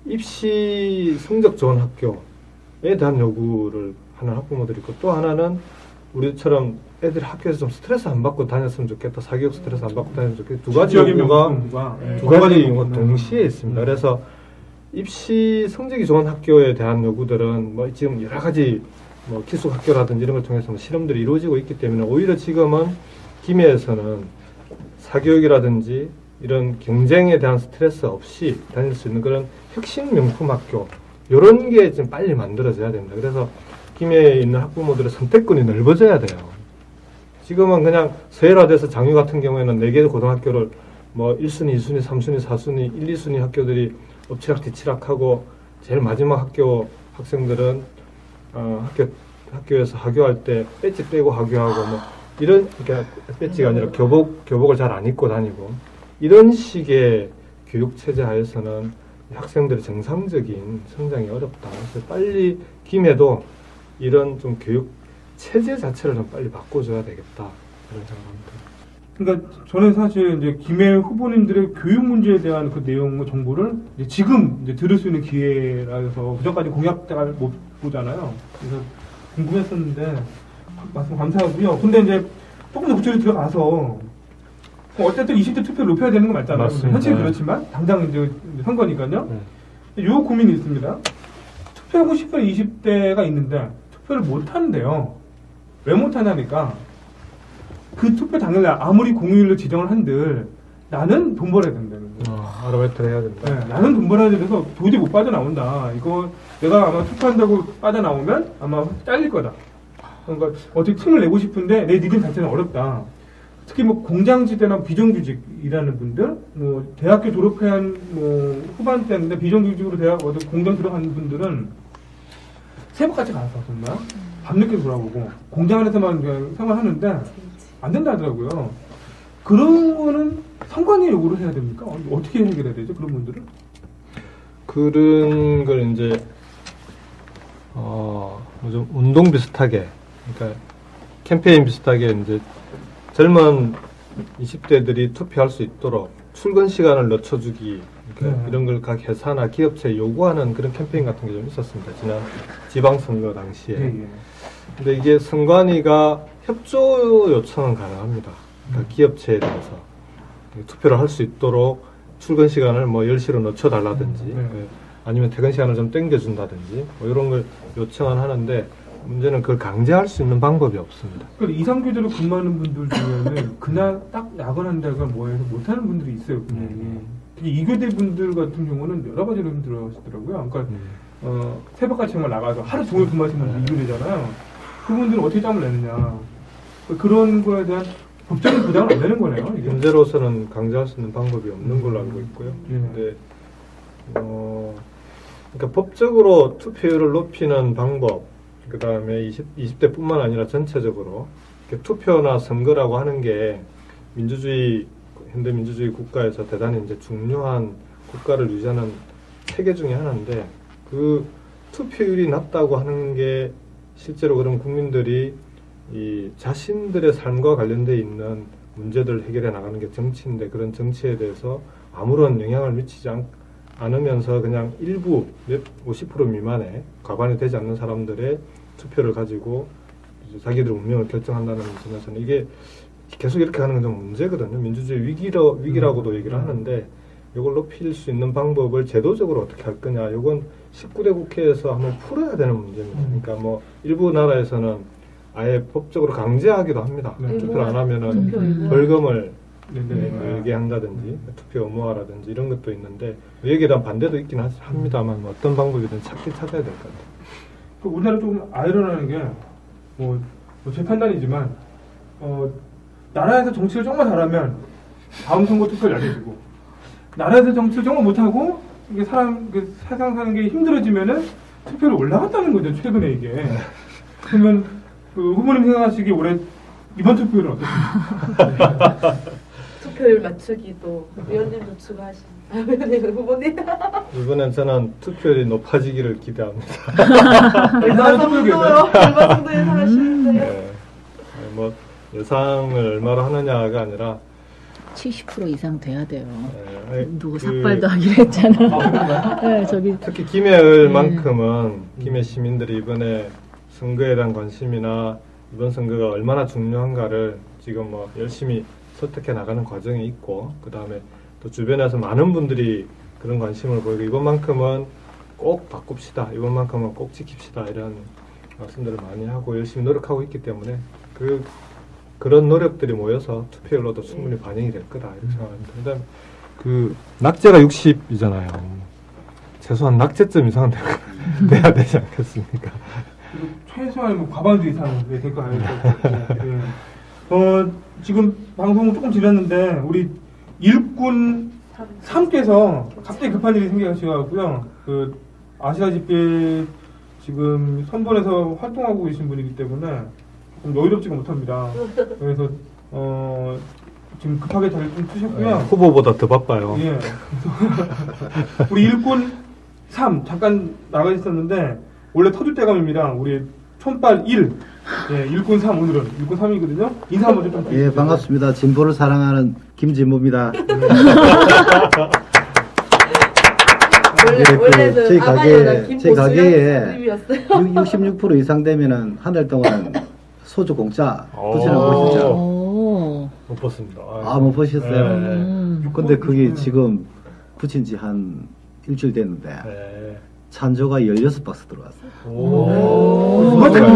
Speaker 3: 입시 성적 좋은 학교에 대한 요구를 하는 학부모들이 있고 또 하나는 우리처럼 애들이 학교에서 좀 스트레스 안 받고 다녔으면 좋겠다. 사교육 스트레스 안 받고 다녔으면 좋겠다. 두 가지 요구가 두 가지 요구가 동시에 있습니다. 그래서 입시 성적이 좋은 학교에 대한 요구들은 뭐 지금 여러 가지 뭐 기숙 학교라든지 이런 걸 통해서 뭐 실험들이 이루어지고 있기 때문에 오히려 지금은 김해에서는 사교육이라든지 이런 경쟁에 대한 스트레스 없이 다닐 수 있는 그런 혁신 명품 학교 이런 게 좀 빨리 만들어져야 됩니다. 그래서 김해에 있는 학부모들의 선택권이 넓어져야 돼요. 지금은 그냥 서열화돼서 장유 같은 경우에는 4개 고등학교를 뭐 1순위, 2순위, 3순위, 4순위, 1, 2순위 학교들이 엎치락 뒤치락하고 제일 마지막 학교 학생들은 학교에서 하교할 때 배지 떼고 하교하고 뭐 이런 그러니까 배지가 아니라 교복을 잘 안 입고 다니고 이런 식의 교육 체제 하에서는 학생들의 정상적인 성장이 어렵다. 그래서 빨리 김해도 이런 좀 교육 체제 자체를 좀 빨리 바꿔줘야 되겠다 그런 생각합니다.
Speaker 2: 그러니까 저는 사실 이제 김해 후보님들의 교육 문제에 대한 그 내용 정보를 이제 지금 이제 들을 수 있는 기회라서 그전까지 공약대가 못 보잖아요. 그래서 궁금했었는데 말씀 감사하고요. 근데 이제 조금 더 구체적으로 들어가서 어쨌든 20대 투표를 높여야 되는 거 맞잖아요.
Speaker 3: 맞습니다.
Speaker 2: 현실 그렇지만 당장 이제 선거니까요. 요 고민이 있습니다. 투표하고 싶은 20대가 있는데 투표를 못 하는데요. 왜 못 하냐니까 그 투표 당일날 아무리 공휴일로 지정을 한들 나는 돈 벌어야 된다는 거예요.
Speaker 3: 아르바이트를 해야 된다.
Speaker 2: 네, 나는 돈 벌어야 돼서 도저히 못 빠져나온다. 이거 내가 아마 투표한다고 빠져나오면 아마 잘릴 거다. 그러니까 어떻게 틈을 내고 싶은데 내 리듬 자체는 어렵다. 특히 뭐 공장지대나 비정규직이라는 분들, 뭐 대학교 졸업한 뭐 후반대인데 비정규직으로 대학 어디 공장 들어간 분들은 새벽같이 가서 정말 밤늦게 돌아오고 공장 안에서만 그냥 생활하는데 안 된다 하더라고요. 그런 거는 선관위 요구를 해야 됩니까? 어떻게 해결해야 되죠? 그런 분들은?
Speaker 3: 그런 걸 이제 좀 운동 비슷하게, 그러니까 캠페인 비슷하게 이제 젊은 20대들이 투표할 수 있도록 출근 시간을 늦춰주기, 그러니까 이런 걸 각 회사나 기업체에 요구하는 그런 캠페인 같은 게 좀 있었습니다. 지난 지방선거 당시에. 근데 이게 선관위가 협조 요청은 가능합니다. 그러니까 기업체에 대해서 투표를 할 수 있도록 출근 시간을 뭐 10시로 늦춰달라든지 아니면 퇴근 시간을 좀 땡겨준다든지 뭐 이런 걸 요청은 하는데 문제는 그걸 강제할 수 있는 방법이 없습니다.
Speaker 2: 그러니까 이상교대로 근무하는 분들 중에는 그날 딱 야근한다거나 뭐해서 못하는 분들이 있어요. 분명히. 특히 이교대 분들 같은 경우는 여러 가지로 힘들어하시더라고요. 그러니까 새벽같이 정말 나가서 하루 종일 근무하시는 분들 이교대잖아요. 그분들은 어떻게 짬을 내느냐. 그런 거에 대한 법적인 부담은 안 되는 거네요. 이게.
Speaker 3: 현재로서는 강제할 수 있는 방법이 없는 걸로 알고 있고요. 근데 그러니까 법적으로 투표율을 높이는 방법, 그 다음에 20대뿐만 아니라 전체적으로 투표나 선거라고 하는 게 현대 민주주의 국가에서 대단히 이제 중요한 국가를 유지하는 체계 중에 하나인데 그 투표율이 낮다고 하는 게 실제로 그럼 국민들이 이 자신들의 삶과 관련돼 있는 문제들을 해결해 나가는 게 정치인데 그런 정치에 대해서 아무런 영향을 미치지 않으면서 그냥 일부 50% 미만의 과반이 되지 않는 사람들의 투표를 가지고 자기들의 운명을 결정한다는 점에서는 이게 계속 이렇게 하는 건 좀 문제거든요. 민주주의 위기라고도 얘기를 하는데 이걸 높일 수 있는 방법을 제도적으로 어떻게 할 거냐. 이건 19대 국회에서 한번 풀어야 되는 문제입니다. 그러니까 뭐 일부 나라에서는 아예 법적으로 강제하기도 합니다. 투표를 안 하면은 벌금을 내게 한다든지 투표 의무화라든지 이런 것도 있는데 여기에 대한 반대도 있긴 합니다만 뭐 어떤 방법이든 찾아야 될 것 같아요.
Speaker 2: 우리나라 좀 아이러니한 게 제 판단이지만 나라에서 정치를 정말 잘하면 다음 선거 투표를 약해지고 나라에서 정치를 정말 못하고 이게 세상 사는 게 힘들어지면은 투표를 올라갔다는 거죠. 최근에 이게. 그러면 후보님 생각하시기에 올해 이번 투표율은 어떻습니까?
Speaker 6: 투표율 맞추기도 위원님도 추가하신 후보님.
Speaker 3: 이번엔 저는 투표율이 높아지기를 기대합니다.
Speaker 6: 얼마 정도 예상하시는데요?
Speaker 3: 네. 뭐 예상을 얼마로 하느냐가 아니라
Speaker 4: 70% 이상 돼야 돼요. 누구
Speaker 3: 그
Speaker 4: 삭발도 하기로 했잖아. 네, 저기
Speaker 3: 특히 김해을만큼은 김해 시민들이 이번에 선거에 대한 관심이나 이번 선거가 얼마나 중요한가를 지금 뭐 열심히 설득해 나가는 과정이 있고 그 다음에 또 주변에서 많은 분들이 그런 관심을 보이고 이번만큼은 꼭 바꿉시다. 이번만큼은 꼭 지킵시다. 이런 말씀들을 많이 하고 열심히 노력하고 있기 때문에 그런 노력들이 모여서 투표율로도 충분히 반영이 될 거다 이렇게 생각합니다. 그다음 그 낙제가 60이잖아요. 최소한 낙제점 이상은 돼야 되지 않겠습니까?
Speaker 2: 최소한 뭐 과반수 이상 될 거 아니에요. 지금 방송 조금 지났는데 우리 일꾼 3께서 갑자기 급한 일이 생겨가지고요. 아시다시피 지금 선본에서 활동하고 계신 분이기 때문에 좀 여유롭지가 못합니다. 그래서 지금 급하게 자리를 좀 트셨고요.
Speaker 3: 네, 후보보다 더 바빠요.
Speaker 2: 예. 우리 일꾼 3 잠깐 나가 있었는데 원래 터줏대감입니다. 우리 촌빨 1. 예, 일꾼 3 오늘은 일꾼 3이거든요. 인사 한번 좀
Speaker 7: 예, 반갑습니다. 진보를 사랑하는 김진보입니다.
Speaker 6: 원래는
Speaker 7: 저희 가게에 66% 이상 되면은 한 달 동안 소주 공짜 붙여놓은 거시죠?
Speaker 3: 못 봤습니다.
Speaker 7: 못 보셨어요?
Speaker 3: 네.
Speaker 7: 근데 그게 지금 붙인 지 한 일주일 됐는데
Speaker 3: 네.
Speaker 7: 찬조가 16박스 들어왔어요.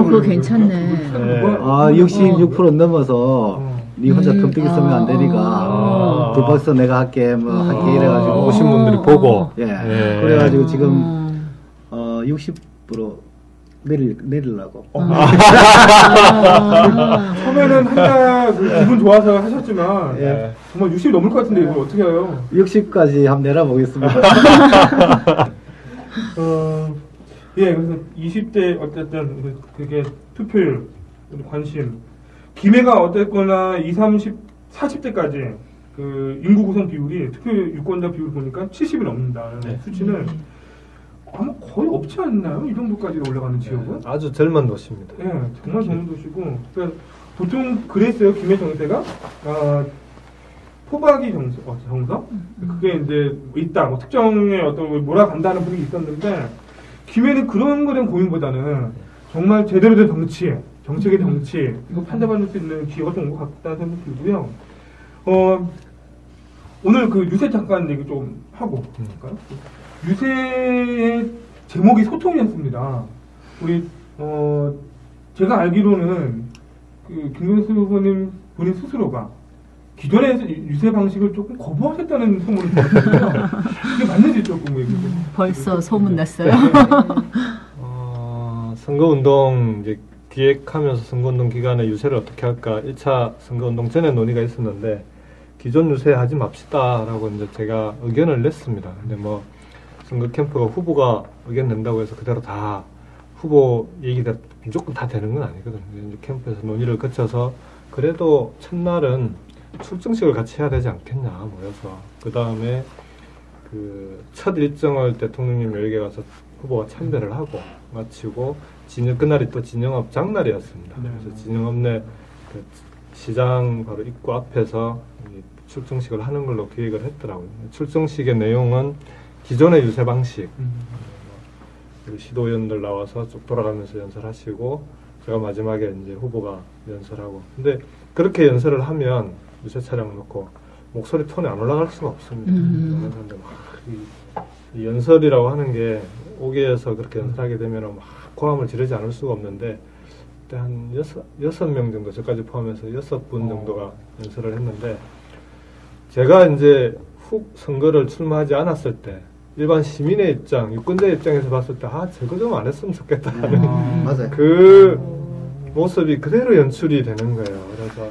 Speaker 4: 그거 괜찮네.
Speaker 7: 66% 넘어서 니 혼자 덤뜨기 쓰면 안 되니까 2박스 내가 할게 할게 이래가지고
Speaker 3: 오신 분들이 보고
Speaker 7: 그래가지고 지금 60% 내리려고.
Speaker 2: 처음에는 한달 기분 좋아서 하셨지만 정말 60이 넘을 것 같은데 이걸 어떻게 해요?
Speaker 7: 60까지 한번 내려보겠습니다.
Speaker 2: 예, 그래서 20대 어쨌든 그게 투표율, 관심, 김해가 어쨌거나 20, 30, 40대까지 그 인구 구성 비율이 투표 유권자 비율 보니까 70이 넘는다는 수치는 아마 거의 없지 않나요? 이 정도까지 올라가는 지역은?
Speaker 3: 아주 젊은 도시입니다.
Speaker 2: 예, 정말 젊은 도시고, 그러니까 보통 그랬어요. 김해 정세가 포박이 정서? 그게 이제 있다. 뭐 특정의 어떤 몰아간다는 분위기 있었는데 김해는 그런 거에 대한 고민보다는 정말 제대로 된 정치, 정책의 정치 이거 판단받을 수 있는 기회가 좀 온 것 같다는 생각이 들고요. 오늘 그 유세 잠깐 얘기 좀 하고 할까요? 유세의 제목이 소통이었습니다. 우리 제가 알기로는 그 김경수 후보님 본인 스스로가 기존의 유세 방식을 조금 거부하셨다는 소문을 들었어요. 이게 맞는지 조금 얘기 좀.
Speaker 4: 벌써 소문 났어요.
Speaker 3: 선거운동 이제 기획하면서 선거운동 기간에 유세를 어떻게 할까 1차 선거운동 전에 논의가 있었는데 기존 유세 하지 맙시다라고 이제 제가 의견을 냈습니다. 근데 뭐 선거 캠프가 후보가 의견 낸다고 해서 그대로 다 후보 얘기가 무조건 다 되는 건 아니거든요. 이제 캠프에서 논의를 거쳐서 그래도 첫날은 출정식을 같이 해야 되지 않겠냐 모여서 그 다음에 그 첫 일정을 대통령님에게 가서 후보가 참배를 하고 마치고 그날이 또 진영업 장날이었습니다. 그래서 진영업 내 그 시장 바로 입구 앞에서 출정식을 하는 걸로 기획을 했더라고요. 출정식의 내용은 기존의 유세 방식 그리고 시도위원들 나와서 쭉 돌아가면서 연설하시고 제가 마지막에 이제 후보가 연설하고 근데 그렇게 연설을 하면 유세 차량 놓고 목소리 톤이 안 올라갈 수가 없습니다. 그런데 막 이 연설이라고 하는 게 오기에서 그렇게 연설하게 되면 막 고함을 지르지 않을 수가 없는데 그때 한 여섯 명 정도 저까지 포함해서 6분 정도가 연설을 했는데 제가 이제 선거를 출마하지 않았을 때 일반 시민의 입장, 유권자의 입장에서 봤을 때 저거 좀 안 했으면 좋겠다는
Speaker 7: 맞아요.
Speaker 3: 그 모습이 그대로 연출이 되는 거예요. 그래서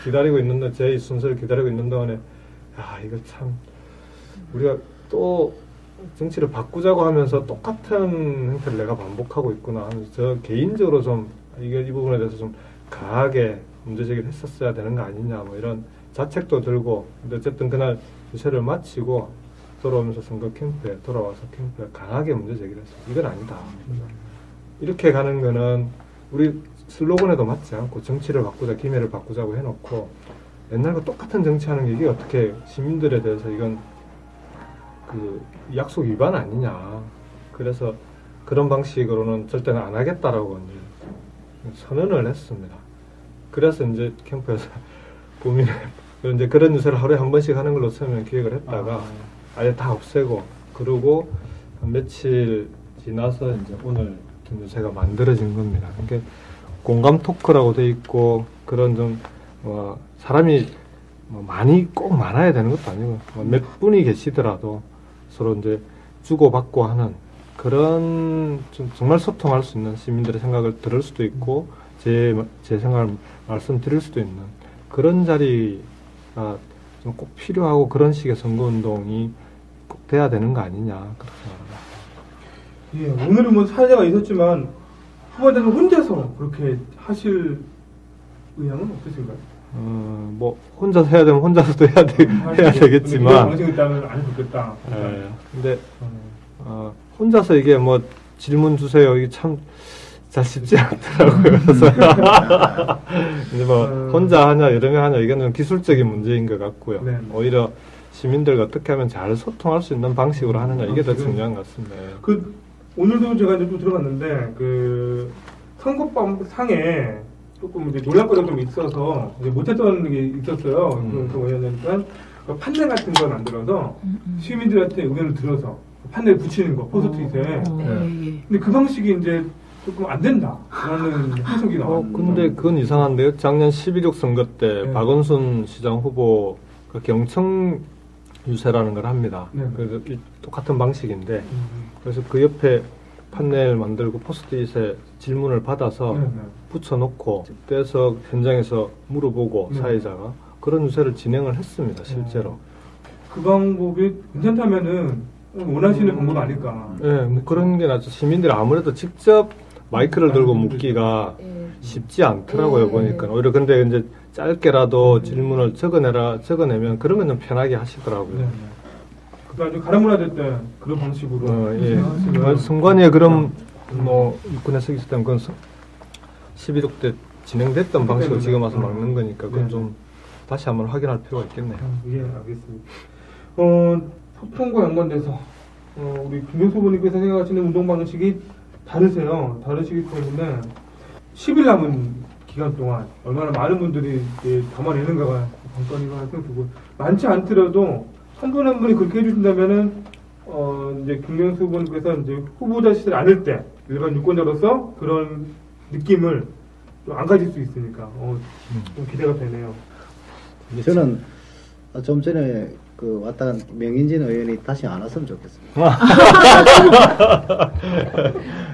Speaker 3: 기다리고 있는데 제 순서를 기다리고 있는 동안에 이거 참 우리가 또 정치를 바꾸자고 하면서 똑같은 행태를 내가 반복하고 있구나 하면서 저 개인적으로 좀 이 부분에 대해서 좀 강하게 문제제기를 했었어야 되는 거 아니냐 뭐 이런 자책도 들고 근데 어쨌든 그날 유세를 마치고 돌아오면서 선거 캠프에 돌아와서 캠프에 강하게 문제제기를 했어요. 이건 아니다. 이렇게 가는 거는 우리 슬로건에도 맞지 않고 정치를 바꾸자 기회를 바꾸자고 해놓고 옛날과 똑같은 정치하는 게 이게 어떻게 시민들에 대해서 이건 그 약속 위반 아니냐. 그래서 그런 방식으로는 절대는 안 하겠다라고 이제 선언을 했습니다. 그래서 이제 캠프에서 고민을 이제 그런 유세를 하루에 한 번씩 하는 걸로 처음에 기획을 했다가 아예 다 없애고 그러고 한 며칠 지나서 이제 오늘 유세가 만들어진 겁니다. 그러니까 공감 토크라고 돼 있고 그런 좀 사람이 많이 꼭 많아야 되는 것도 아니고 몇 분이 계시더라도 서로 이제 주고받고 하는 그런 좀 정말 소통할 수 있는 시민들의 생각을 들을 수도 있고 제 생각을 말씀드릴 수도 있는 그런 자리가 좀 꼭 필요하고 그런 식의 선거운동이 꼭 돼야 되는 거 아니냐 그렇게 생각합니다.
Speaker 2: 예, 오늘은 뭐 사례가 있었지만 후보자는 혼자서 그렇게 하실 의향은 없으신가요?
Speaker 3: 뭐 혼자서 해야 되면 혼자서도 해야 되겠지만
Speaker 2: 방식이 있다면 안 해도 좋겠다.
Speaker 3: 근데 혼자서 이게 뭐 질문 주세요 이게 참 잘 쉽지 않더라고요. 그래서 이제 뭐 혼자 하냐 여러 명 하냐 이거는 기술적인 문제인 것 같고요.
Speaker 2: 네.
Speaker 3: 오히려 시민들과 어떻게 하면 잘 소통할 수 있는 방식으로 하느냐 이게 더 중요한 것 같습니다.
Speaker 2: 오늘도 제가 이제 또 들어봤는데 그 선거법 상에 조금 이제 논란거리가 좀 있어서 이제 못했던 게 있었어요. 그 뭐냐니까 판넬 같은 걸 만들어서 시민들한테 의견을 들어서 판넬 붙이는 거 포스트잇에. 근데 그 방식이 이제 조금 안 된다라는 해석이 나왔는데.
Speaker 3: 근데 그건 이상한데요. 작년 12.6 선거 때 박원순 시장 후보 그 경청 유세라는 걸 합니다. 그래서 똑같은 방식인데 그래서 그 옆에 판넬 만들고 포스트잇에 질문을 받아서 붙여놓고 그때서 현장에서 물어보고 사회자가 그런 유세를 진행을 했습니다. 실제로.
Speaker 2: 그 방법이 괜찮다면은 원하시는 방법 아닐까?
Speaker 3: 네, 뭐 그런 게 낫죠. 시민들이 아무래도 직접 마이크를 들고 묻기가 쉽지 않더라고요. 보니까 오히려 근데 이제 짧게라도 질문을 적어내면 그런 건 좀 편하게 하시더라고요.
Speaker 2: 그러니까 가라문화될 때 그런 방식으로.
Speaker 3: 선관위에 그런 뭐 유권에 있을 때는 그건 12.6 때 진행됐던 방식으로 지금 와서 막는 거니까 그건 좀 다시 한번 확인할 필요가 있겠네요.
Speaker 2: 예, 알겠습니다. 소통과 연관돼서 우리 김경수 후보님께서 생각하시는 운동 방식이 다르시기 때문에 10일 남은 기간 동안 얼마나 많은 분들이 이제 담아내는가가 관건이가 생각되고, 많지 않더라도 한 분 한 분이 그렇게 해주신다면은 이제 김경수 후보님께서 이제 후보자 시절 않을 때 일반 유권자로서 그런 느낌을 좀 안 가질 수 있으니까 좀 기대가 되네요.
Speaker 7: 저는 좀 전에 그 왔다 간 명인진 의원이 다시 안 왔으면 좋겠습니다.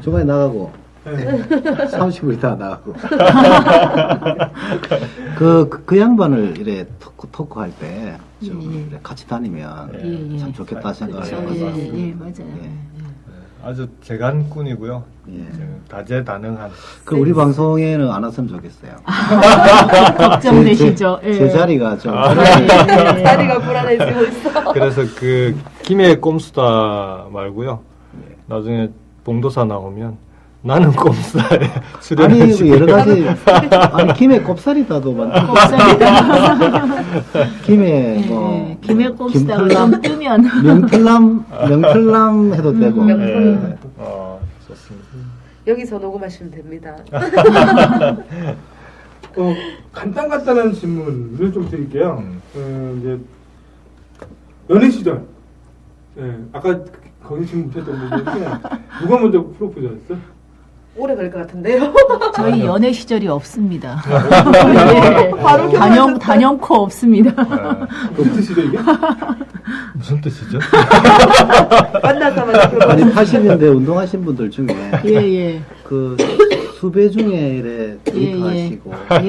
Speaker 7: 중간에 나가고
Speaker 2: 네.
Speaker 7: 30분 있다가 나가고 그 양반을 이래 토크할 때 좀 같이 다니면 참 좋겠다 생각을 해봤습니다.
Speaker 4: 예, 맞아요.
Speaker 3: 아주 재간꾼이고요.
Speaker 7: 예.
Speaker 3: 다재다능한.
Speaker 7: 그 우리 방송에는 안 왔으면 좋겠어요.
Speaker 4: 걱정되시죠?
Speaker 7: 제 자리가 좀
Speaker 6: 자리가 불안해지고 있어.
Speaker 3: 그래서 그 김해 꼼수다 말고요. 나중에 봉도사 나오면 나는 꼼수다에
Speaker 7: 아니
Speaker 3: 출연하시고
Speaker 7: 그 여러 가지 아니 김해 꼽사리다도 많고 김해 뭐
Speaker 4: 김해 꼼수다가 좀 뜨면
Speaker 7: 명틀남 해도 되고
Speaker 6: 명틀남.
Speaker 3: 좋습니다.
Speaker 6: 여기서 녹음하시면 됩니다.
Speaker 2: 간단한 질문을 좀 드릴게요. 이제 연애 시절, 아까 거기 지금 묻혔던 부분인데 누가 먼저 프로포즈했어?
Speaker 6: 오래 걸릴 것 같은데요?
Speaker 4: 저희 연애 시절이 없습니다.
Speaker 6: 바로
Speaker 4: 단연코 없습니다.
Speaker 2: 무슨 뜻이죠 이게?
Speaker 3: 무슨 뜻이죠?
Speaker 6: 만나자마자
Speaker 7: 아니 80년대 운동하신 분들 중에
Speaker 4: 예.
Speaker 7: 그 수배 중에 이래 데이트하시고
Speaker 4: 예,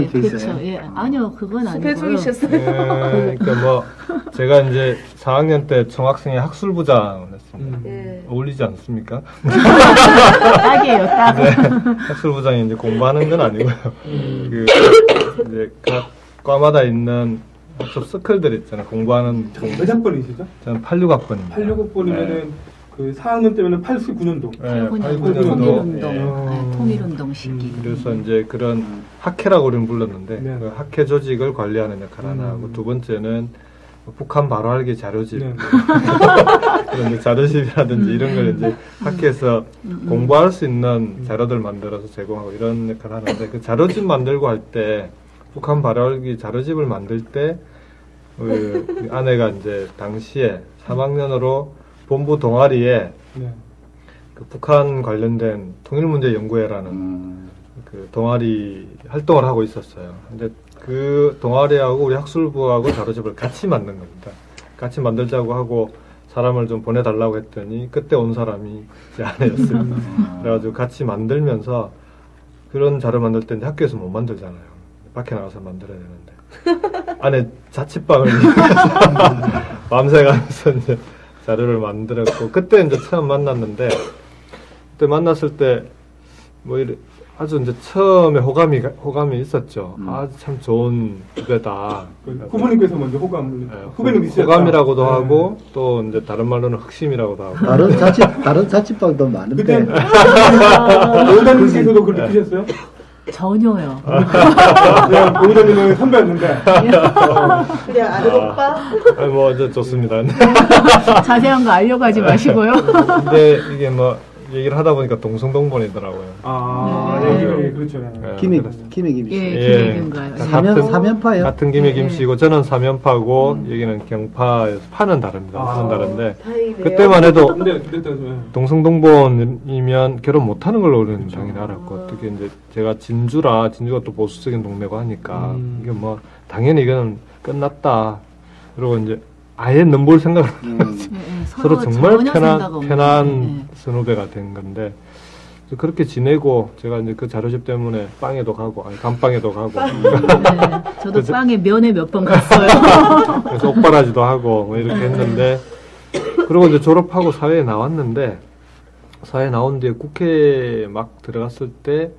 Speaker 7: 게 있어요.
Speaker 4: 그렇죠. 예, 아니요, 그건
Speaker 6: 수배
Speaker 4: 아니고요.
Speaker 6: 중이셨어요.
Speaker 3: 그러니까 뭐 제가 이제 4학년 때 청학생회 학술부장을 했습니다.
Speaker 6: 예.
Speaker 3: 어울리지 않습니까?
Speaker 4: 딱이에요, 딱.
Speaker 3: 네, 학술부장이 이제 공부하는 건 아니고요. 그 이제 각 과마다 있는 학습 서클들 있잖아요. 공부하는
Speaker 2: 몇 학번이시죠?
Speaker 3: 저는 86학번입니다.
Speaker 2: 86학번이면은 그 4학년 때면은 89년도.
Speaker 3: 네,
Speaker 4: 89년도
Speaker 3: 네.
Speaker 4: 통일운동 시기.
Speaker 3: 그래서 이제 그런 학회라고 우리는 불렀는데
Speaker 2: 네.
Speaker 3: 그 학회 조직을 관리하는 역할을 하나 하고 두 번째는 북한 바로알기 자료집
Speaker 2: 네.
Speaker 3: 그런 이제 자료집이라든지 이런 걸 이제 학회에서 공부할 수 있는 자료들 만들어서 제공하고 이런 역할을 하는데 그 자료집 만들고 할 때 북한 바로알기 자료집을 만들 때 그 아내가 이제 당시에 3학년으로 본부 동아리에
Speaker 2: 네.
Speaker 3: 그 북한 관련된 통일문제연구회라는 그 동아리 활동을 하고 있었어요. 근데 그 동아리하고 우리 학술부하고 자료집을 같이 만든 겁니다. 같이 만들자고 하고 사람을 좀 보내달라고 했더니 그때 온 사람이 제 아내였어요. 그래가지고 같이 만들면서 그런 자료 만들 때 이제 학교에서 못 만들잖아요. 밖에 나가서 만들어야 되는데 안에 자취방을 밤새 가면서 이제 자료를 만들었고 그때 이제 처음 만났는데 그때 만났을 때 뭐 이래 아주 이제 처음에 호감이 있었죠. 아주 참 좋은 후배다.
Speaker 2: 후보님께서 먼저 호감을.
Speaker 3: 네,
Speaker 2: 후배님 있으셨다.
Speaker 3: 호감이라고도
Speaker 2: 네.
Speaker 3: 하고 또 이제 다른 말로는 흑심이라고도 하고.
Speaker 7: 다른 자취방도 많은데
Speaker 2: 의원님께서도 그렇게 느끼셨어요?
Speaker 4: 전혀요.
Speaker 2: 그냥 의원님은 선배였는데.
Speaker 6: 그냥 아는 오빠?
Speaker 3: 뭐 이제 좋습니다.
Speaker 4: 자세한 거 알려가지 마시고요.
Speaker 3: 근데 이게 뭐 얘기를 하다 보니까 동성동본이더라고요.
Speaker 2: 얘기가 그렇죠.
Speaker 3: 네,
Speaker 7: 김해
Speaker 3: 그래서
Speaker 7: 김씨
Speaker 4: 예, 김해인가요?
Speaker 7: 사면파요?
Speaker 3: 같은 김해 김씨고 저는 사면파고 여기는 경파에서 파는 다릅니다. 파는 다른데
Speaker 6: 다행이네요.
Speaker 3: 그때만 해도
Speaker 2: 근데
Speaker 3: 동성동본이면 결혼 못하는 걸로 우리는 당연히 알았고 어떻게 이제 제가 진주가 또 보수적인 동네고 하니까 이게 뭐 당연히 이거는 끝났다. 그리고 이제 아예 넘볼 생각을 서로 정말 편한 선후배가 된 건데 그렇게 지내고 제가 이제 그 자료집 때문에 빵에도 가고 감빵에도 가고
Speaker 4: 저도 빵에 면에 몇 번 갔어요.
Speaker 3: 그래서 옥바라지도 하고 뭐 이렇게 했는데 그리고 이제 졸업하고 사회에 나왔는데 사회에 나온 뒤에 국회에 막 들어갔을 때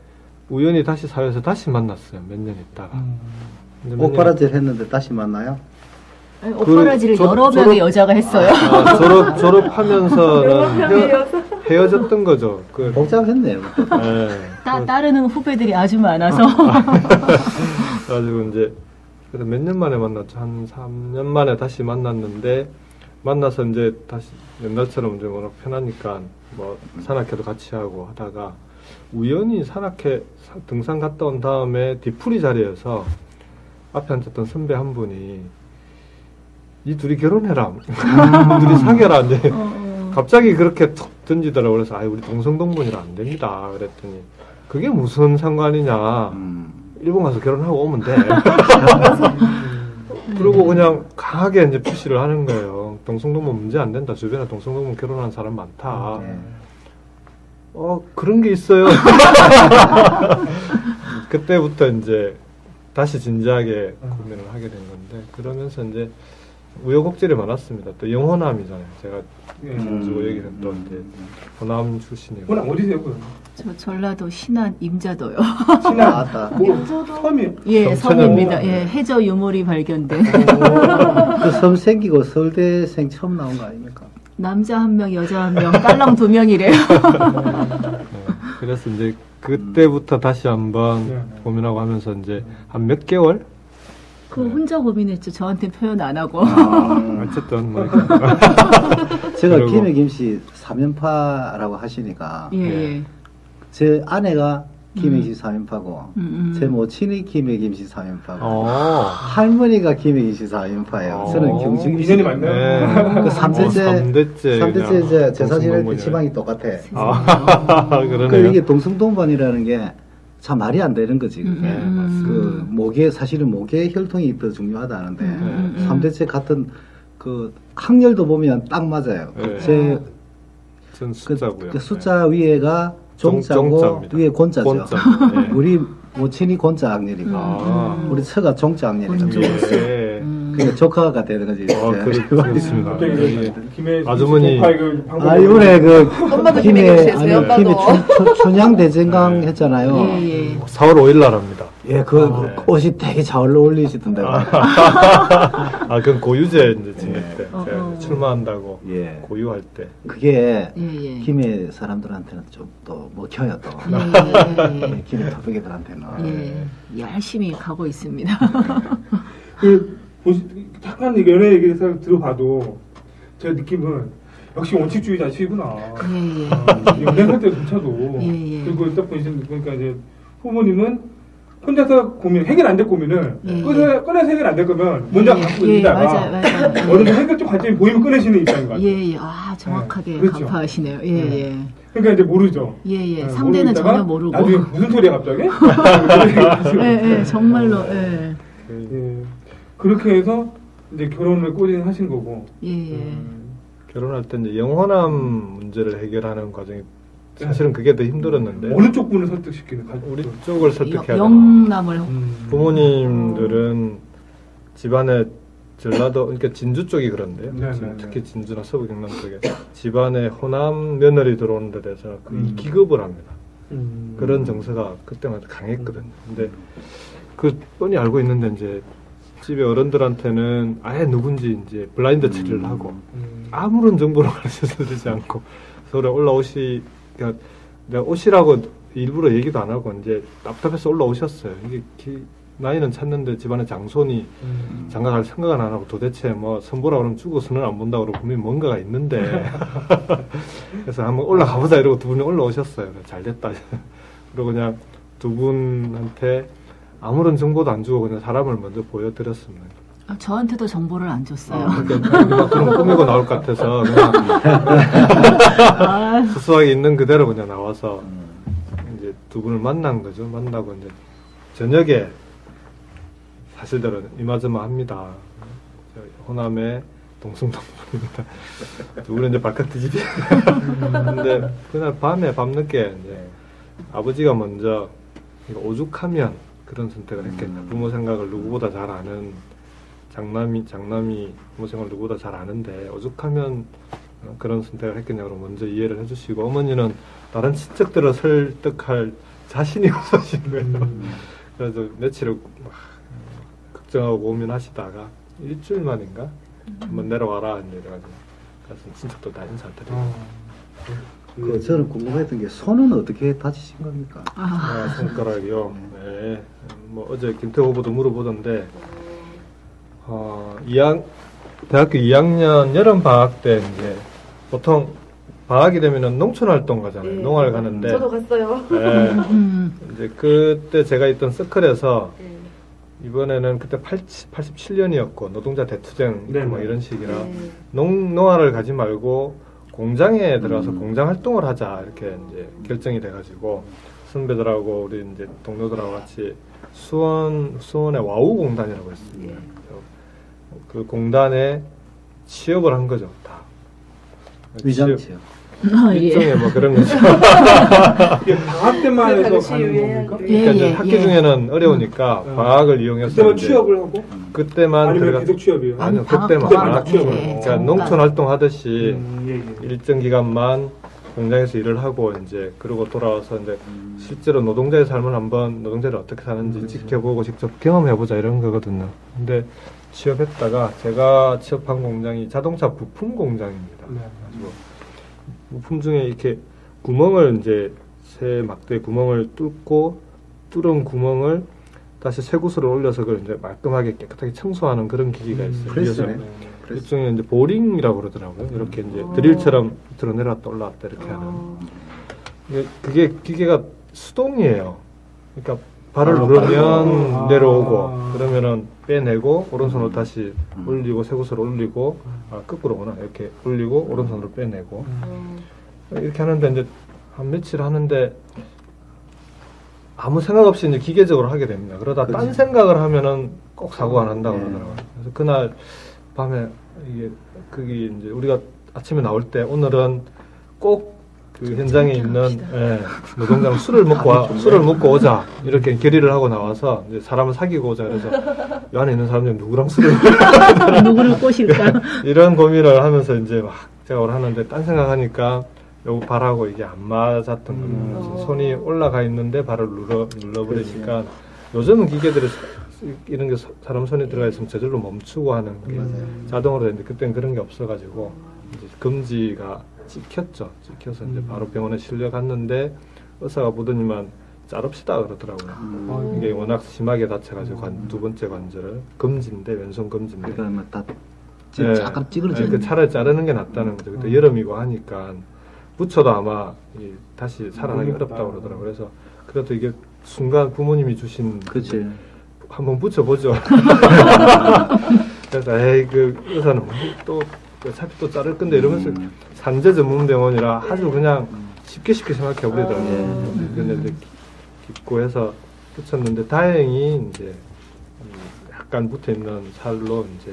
Speaker 3: 우연히 다시 사회에서 다시 만났어요. 몇 년 있다가
Speaker 7: 옥바라지를 했는데 다시 만나요?
Speaker 4: 옥바라지를 여러 명의 여자가 했어요.
Speaker 3: 졸업하면서는 헤어졌던 거죠.
Speaker 7: 복잡했네요.
Speaker 4: 따르는 후배들이 아주 많아서.
Speaker 3: 그래가지고 이제 그래서 몇 년 만에 만났죠. 한 3년 만에 다시 만났는데 만나서 이제 다시 옛날처럼 이제 워낙 편하니까 뭐 산악회도 같이 하고 하다가 우연히 산악회 등산 갔다 온 다음에 뒤풀이 자리에서 앞에 앉았던 선배 한 분이 이 둘이 결혼해라. 둘이 사귀어라. 이제 갑자기 그렇게 툭 던지더라고요. 그래서 우리 동성동본이라 안 됩니다. 그랬더니 그게 무슨 상관이냐. 일본 가서 결혼하고 오면 돼. 그리고 그냥 강하게 이제 푸시를 하는 거예요. 동성동본 문제 안 된다. 주변에 동성동본 결혼하는 사람 많다. 그런 게 있어요. 그때부터 이제 다시 진지하게 고민을 하게 된 건데, 그러면서 이제 우여곡절이 많았습니다. 또 영호남이잖아요. 제가 지난주 얘기는 또 이제 호남 출신이고.
Speaker 2: 호남 어디세요?
Speaker 4: 저 전라도 신안 임자도요.
Speaker 2: 신안 섬이요?
Speaker 4: 예, 섬입니다. 예, 해저 유물이 발견된.
Speaker 7: 그 섬 생기고 서울대생 처음 나온 거 아닙니까?
Speaker 4: 남자 1명, 여자 1명, 딸랑 2명이래요.
Speaker 3: 그래서 이제 그때부터 다시 한번 고민하고 하면서 이제 한 몇 개월?
Speaker 4: 혼자 고민했죠. 저한테 표현 안 하고.
Speaker 3: 어쨌든 뭐.
Speaker 7: 제가 김혜김씨 3연파라고 하시니까.
Speaker 4: 예.
Speaker 7: 제 아내가 김혜김씨 3연파고, 제 모친이 김혜김씨 3연파고, 할머니가 김혜김씨 4연파예요. 저는 경주김씨.
Speaker 2: 인연이 맞나요?
Speaker 7: 그 3대째 이제 제사 지낼 때 지방이 똑같아.
Speaker 3: 그러네요.
Speaker 7: 이게 동성동반이라는 게 참 말이 안 되는 거지, 그게. 그 목에, 사실은 목에 혈통이 더 중요하다는데, 3대째 같은 그 학렬도 보면 딱 맞아요.
Speaker 3: 전 숫자고요.
Speaker 7: 그 숫자 위에가 종자고
Speaker 3: 종자입니다.
Speaker 7: 위에 곤자죠.
Speaker 3: 네.
Speaker 7: 우리 모친이 곤자 학렬이고 우리 처가 종자 학렬이고 그러니까 조카가 되는 거지.
Speaker 3: 그렇습니다.
Speaker 2: 김해
Speaker 3: 아주머니.
Speaker 7: 이번에
Speaker 6: 엄마도
Speaker 7: 김해
Speaker 6: 김해
Speaker 7: 춘향 대전강 했잖아요.
Speaker 3: 4월 5일 날 합니다.
Speaker 7: 예, 옷이 되게 잘 어울리시던데.
Speaker 3: 그건 고유제 이제 지낼 때 제가 출마한다고 고유할 때.
Speaker 7: 그게 김해 사람들한테는 좀 또 먹혀요 또. 김해 토백이들한테는.
Speaker 4: 열심히 가고 있습니다.
Speaker 2: 잠깐 연애 얘기를 들어봐도 제가 느낌은 역시 원칙주의자시구나. 연애할 때조차도. 그리고 딱 보시면 그러니까 이제 후보님은 혼자서 고민 해결 안 될 고민을 꺼내서 해결 안 될 거면 먼저 갖고 있다가 어느 정도 해결적 관점이 보이면 꺼내시는 입장인 것 같아요.
Speaker 4: 정확하게
Speaker 2: 그렇죠.
Speaker 4: 간파하시네요.
Speaker 2: 그러니까 이제 모르죠.
Speaker 4: 상대는 전혀 모르고.
Speaker 2: 나중에 무슨 소리야 갑자기?
Speaker 4: 정말로.
Speaker 2: 그렇게 해서 이제 결혼을 꼬진하신 거고.
Speaker 3: 결혼할 때 이제 영혼함 문제를 해결하는 과정이 사실은 그게 더 힘들었는데.
Speaker 2: 어느 쪽 분을 설득시키는?
Speaker 3: 우리 쪽을 설득해야
Speaker 4: 영남을.
Speaker 3: 부모님들은 집안에 전라도, 그러니까 진주 쪽이 그런데요. 특히 진주나 서부 경남 쪽에 집안에 호남 며느리 들어오는 데 대해서 기급을 합니다. 그런 정서가 그때마다 강했거든요. 근데 그 뻔히 알고 있는데 이제 집에 어른들한테는 아예 누군지 이제 블라인드 처리를 하고 아무런 정보를 가르쳐주지 않고 서울에 그러니까 내가 오시라고 일부러 얘기도 안 하고 이제 답답해서 올라오셨어요. 이게 나이는 찼는데 집안에 장손이 장가갈 생각은 안 하고 도대체 뭐 선보라 그러면 죽어서는 안 본다 그러고 분명히 뭔가가 있는데 그래서 한번 올라가보자 이러고 두 분이 올라오셨어요. 잘 됐다. 그리고 그냥 두 분한테 아무런 정보도 안 주고 그냥 사람을 먼저 보여드렸습니다.
Speaker 4: 저한테도 정보를 안 줬어요.
Speaker 3: 그럼 꾸미고 나올 것 같아서 그냥 수수하게 있는 그대로 그냥 나와서 이제 두 분을 만난 거죠. 만나고 이제 저녁에 사실대로 이마저마합니다. 호남의 동승동분입니다. 두 분은 이제 발칵 뒤집이. 근데 그날 밤에 밤늦게 이제 아버지가 먼저 오죽하면 그런 선택을 했겠냐. 부모 생각을 누구보다 잘 아는 장남이 부모 생각을 누구보다 잘 아는데 오죽하면 그런 선택을 했겠냐고 먼저 이해를 해주시고 어머니는 다른 친척들을 설득할 자신이 없으신 거예요. 그래서 며칠을 막 걱정하고 고민하시다가 일주일 만인가 한번 내려와라 이래가지고 그래서 친척도 다 인사드리고.
Speaker 7: 저는 궁금했던 게 손은 어떻게 다치신 겁니까?
Speaker 3: 손가락이요. 네. 뭐 어제 김태호 후보도 물어보던데 대학교 2학년 여름 방학 때 이제 보통 방학이 되면은 농촌 활동 가잖아요.
Speaker 6: 네.
Speaker 3: 농활 가는데.
Speaker 6: 저도 갔어요.
Speaker 3: 네. 이제 그때 제가 있던 서클에서
Speaker 6: 네.
Speaker 3: 이번에는 그때 87년이었고 노동자 대투쟁
Speaker 2: 네.
Speaker 3: 뭐 이런 시기라
Speaker 6: 네.
Speaker 3: 농활을 가지 말고 공장에 들어가서 공장 활동을 하자 이렇게 이제 결정이 돼가지고 선배들하고 우리 이제 동료들하고 같이 수원의 와우 공단이라고 있습니다. 그 공단에 취업을 한 거죠. 다.
Speaker 7: 위장치요.
Speaker 3: 일종의 뭐 그런 거죠.
Speaker 2: 이게 방학 때만 해서
Speaker 6: 당시
Speaker 2: 가는
Speaker 6: 유행한
Speaker 2: 겁니까?
Speaker 6: 게.
Speaker 3: 그러니까 이제 학기 중에는 어려우니까 방학을 이용해서
Speaker 2: 그때만
Speaker 3: 이제
Speaker 2: 취업을 하고
Speaker 3: 그때만
Speaker 2: 아니면 계속 취업이에요?
Speaker 3: 아니요,
Speaker 4: 방학
Speaker 3: 그때만
Speaker 4: 동안
Speaker 3: 방학
Speaker 2: 취업을
Speaker 3: 취업을.
Speaker 2: 하고.
Speaker 3: 그러니까 농촌 활동하듯이
Speaker 2: 예, 예.
Speaker 3: 일정 기간만 공장에서 일을 하고 이제 그러고 돌아와서 이제 실제로 노동자의 삶을 한번 노동자를 어떻게 사는지 지켜보고 직접 경험해보자 이런 거거든요. 근데 취업했다가 제가 취업한 공장이 자동차 부품 공장입니다.
Speaker 2: 네.
Speaker 3: 가지고 부품 중에 이렇게 구멍을 이제 새 막대 구멍을 뚫은 구멍을 다시 새 구슬을 올려서 그걸 이제 말끔하게 깨끗하게 청소하는 그런 기기가 있어요.
Speaker 7: 프레스네.
Speaker 3: 그래서 일종의 이제 보링이라고 그러더라고요. 이렇게 이제 드릴처럼 밑으로 내려왔다 올라왔다 이렇게 하는. 그게 기계가 수동이에요. 그러니까 발을 누르면 내려오고 그러면은 빼내고 오른손으로 다시 올리고 새 구슬 올리고 거꾸로구나 이렇게 올리고 오른손으로 빼내고 이렇게 하는데 이제 한 며칠 하는데 아무 생각 없이 이제 기계적으로 하게 됩니다. 그러다 딴 생각을 하면은 꼭 사고가 난다고 그러더라고요. 그래서 그날 밤에 이게 그게 이제 우리가 아침에 나올 때 오늘은 꼭 그 현장에 있는 노동자는 술을 먹고 오자 이렇게 결의를 하고 나와서 이제 사람을 사귀고 오자 그래서 이 안에 있는 사람들이 누구랑 술을
Speaker 4: 누구를 꼬실까?
Speaker 3: 이런 고민을 하면서 이제 막 작업을 하는데 딴 생각하니까 요 발하고 이게 안 맞았던 거예요. 손이 올라가 있는데 발을 눌러버리니까 요즘은 기계들이 이런 게 사람 손이 들어가 있으면 저절로 멈추고 하는 게 자동으로 되는데 그때는 그런 게 없어가지고 이제 금지가 찍혀서 이제 바로 병원에 실려갔는데 의사가 보더니만 자릅시다 그러더라고요. 이게 워낙 심하게 다쳐가지고 두 번째 관절을 금지인데 왼손 금지인데.
Speaker 7: 그러니까 다 약간
Speaker 3: 네,
Speaker 7: 찌그러지는.
Speaker 3: 그 차라리 자르는 게 낫다는 거죠. 그때 여름이고 하니까 붙여도 아마 다시 살아나기 어렵다고 그러더라고요. 그래서 그래도 이게 순간 부모님이 주신
Speaker 7: 그렇지.
Speaker 3: 한번 붙여보죠. 그래서 에이 그 의사는 또 어차피 또 자를 건데 이러면서 산재 전문 병원이라 아주 그냥 쉽게 생각해 버리더라고요. 근데 이제 깊고 해서 붙였는데 다행히 이제 약간 붙어 있는 살로 이제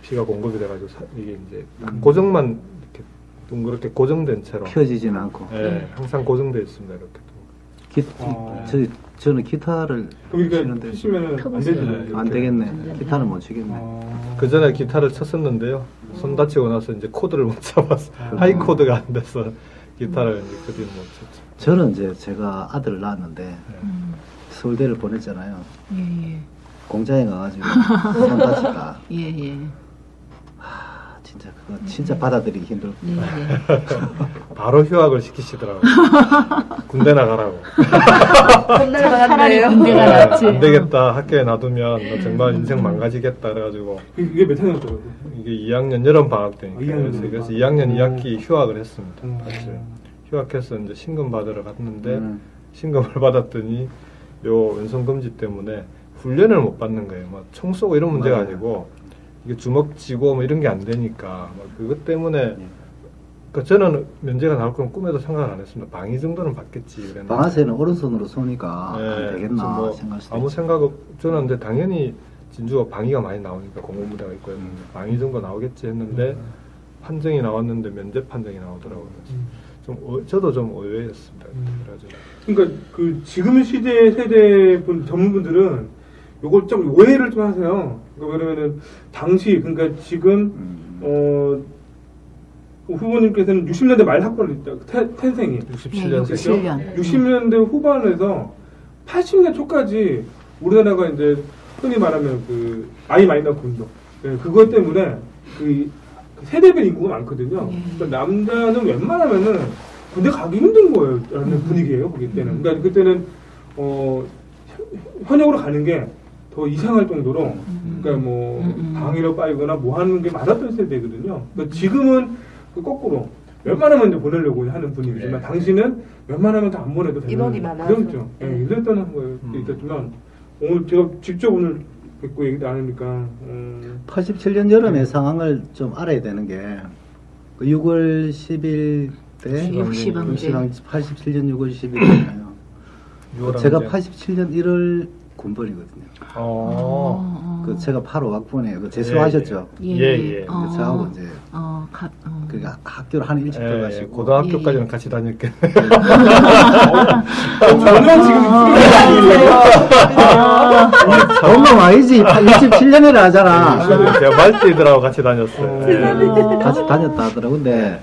Speaker 3: 피가 공급이 돼가지고 이게 이제 고정만 이렇게 동그랗게 고정된 채로
Speaker 7: 펴지지는 않고.
Speaker 3: 예, 항상 고정되어 있습니다. 이렇게.
Speaker 7: 저는 기타를
Speaker 2: 그러니까
Speaker 7: 치는데
Speaker 2: 피시면은 안 되죠.
Speaker 7: 안 되겠네. 기타는 못 치겠네.
Speaker 3: 그 전에 기타를 쳤었는데요. 손 다치고 나서 이제 코드를 못 잡아서 하이 코드가 안 돼서 기타를 이제 그 뒤로 못 쳤죠.
Speaker 7: 저는 이제 제가 아들을 낳았는데 서울대를 보냈잖아요.
Speaker 4: 예.
Speaker 7: 공장에 가가지고 손 다치가
Speaker 4: 예.
Speaker 7: 진짜 그거 진짜 받아들이기 힘들고.
Speaker 3: 바로 휴학을 시키시더라고요. 군대 나가라고.
Speaker 4: 차라리 군대가 낫지.
Speaker 3: 안 되겠다. 학교에 놔두면 너 정말 인생 망가지겠다. 그래가지고
Speaker 2: 이게 몇 학년짜리예요?
Speaker 3: 이게 2학년 여름 방학 때니까
Speaker 2: 2학년.
Speaker 3: 그래서 2학년 2학기 휴학을 했습니다. 사실 휴학해서 이제 신금 받으러 갔는데 신금을 받았더니 요 왼손 금지 때문에 훈련을 못 받는 거예요. 뭐 총 쏘고 이런 문제가 아니고 이게 주먹 쥐고 뭐 이런 게 안 되니까 그것 때문에 그러니까 저는 면제가 나올 건 꿈에도 생각 안 했습니다. 방위 정도는 받겠지. 그랬는데.
Speaker 7: 방아쇠는 오른손으로 쏘니까 안 되겠나
Speaker 3: 뭐
Speaker 7: 생각할 수도
Speaker 3: 아무
Speaker 7: 있지.
Speaker 3: 생각 없. 저는 근데 당연히 진주가 방위가 많이 나오니까 공군부대가 있고 했는데 방위 정도 나오겠지 했는데 판정이 나왔는데 면제 판정이 나오더라고요. 저도 좀 의외였습니다. 그래가지고.
Speaker 2: 그러니까 그 지금 시대 세대 전문분들은 요걸 좀 오해를 좀 하세요. 그러니까 왜냐면은 당시 그러니까 지금 후보님께서는 60년대 말 학번을 태생이
Speaker 3: 67년생.
Speaker 2: 60년대 후반에서 80년 초까지 우리나라가 이제 흔히 말하면 그 아이 마이너스 운동 그것 때문에 그 세대별 인구가 많거든요. 그러니까 남자는 웬만하면은 군대 가기 힘든 거예요. 라는 분위기예요. 거기 때는. 그러니까 그때는 현역으로 가는 게 더 이상할 정도로 그러니까 뭐 방위로 빠이거나 뭐 하는 게 많았던 세대거든요. 그러니까 지금은 그 거꾸로 웬만하면 이제 보내려고 하는 분위기지만 당신은 웬만하면 다 안 보내도 되는
Speaker 6: 인원이 많아서.
Speaker 2: 그렇죠. 이랬다는 거예요. 있었지만 오늘 제가 직접 오늘 뵙고 얘기 나누니까
Speaker 7: 87년 여름의 상황을 좀 알아야 되는 게 6월 10일 때 87년 6월 10일이잖아요. 제가 87년 1월 군번이거든요. 그 제가 8호 학번에 그 재수하셨죠.
Speaker 3: 예.
Speaker 7: 저하고 이제 그러니까 학교를 한 일찍 들어가시고
Speaker 3: 고등학교까지는 같이 다녔겠네.
Speaker 2: 저는 지금
Speaker 7: 엄마 아니지 27년이라 하잖아.
Speaker 3: 제가 말띠들하고 같이 다녔어요.
Speaker 7: 같이 다녔다 하더라고. 근데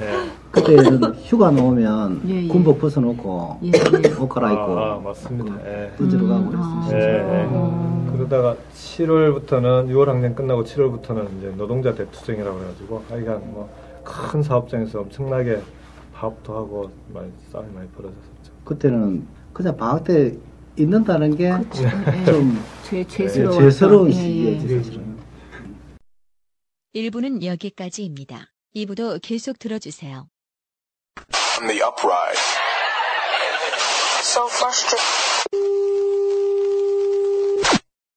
Speaker 7: 그때는 휴가 나오면
Speaker 4: 예.
Speaker 7: 군복 벗어놓고
Speaker 4: 예.
Speaker 7: 옷 갈아입고
Speaker 3: 맞습니다.
Speaker 7: 던지러 가고 그랬습니다.
Speaker 3: 그러다가 7월부터는 6월 학년 끝나고 7월부터는 이제 노동자 대투쟁이라고 해가지고 하여간 뭐 큰 사업장에서 엄청나게 파업도 하고 싸움이 많이 벌어졌었죠.
Speaker 7: 그때는 그냥 방학 때 있는다는 게 좀
Speaker 4: 죄스러운
Speaker 7: 시기였지.
Speaker 8: 1부는 여기까지입니다. 2부도 계속 들어주세요.
Speaker 9: On the uprise.
Speaker 10: So frustrated.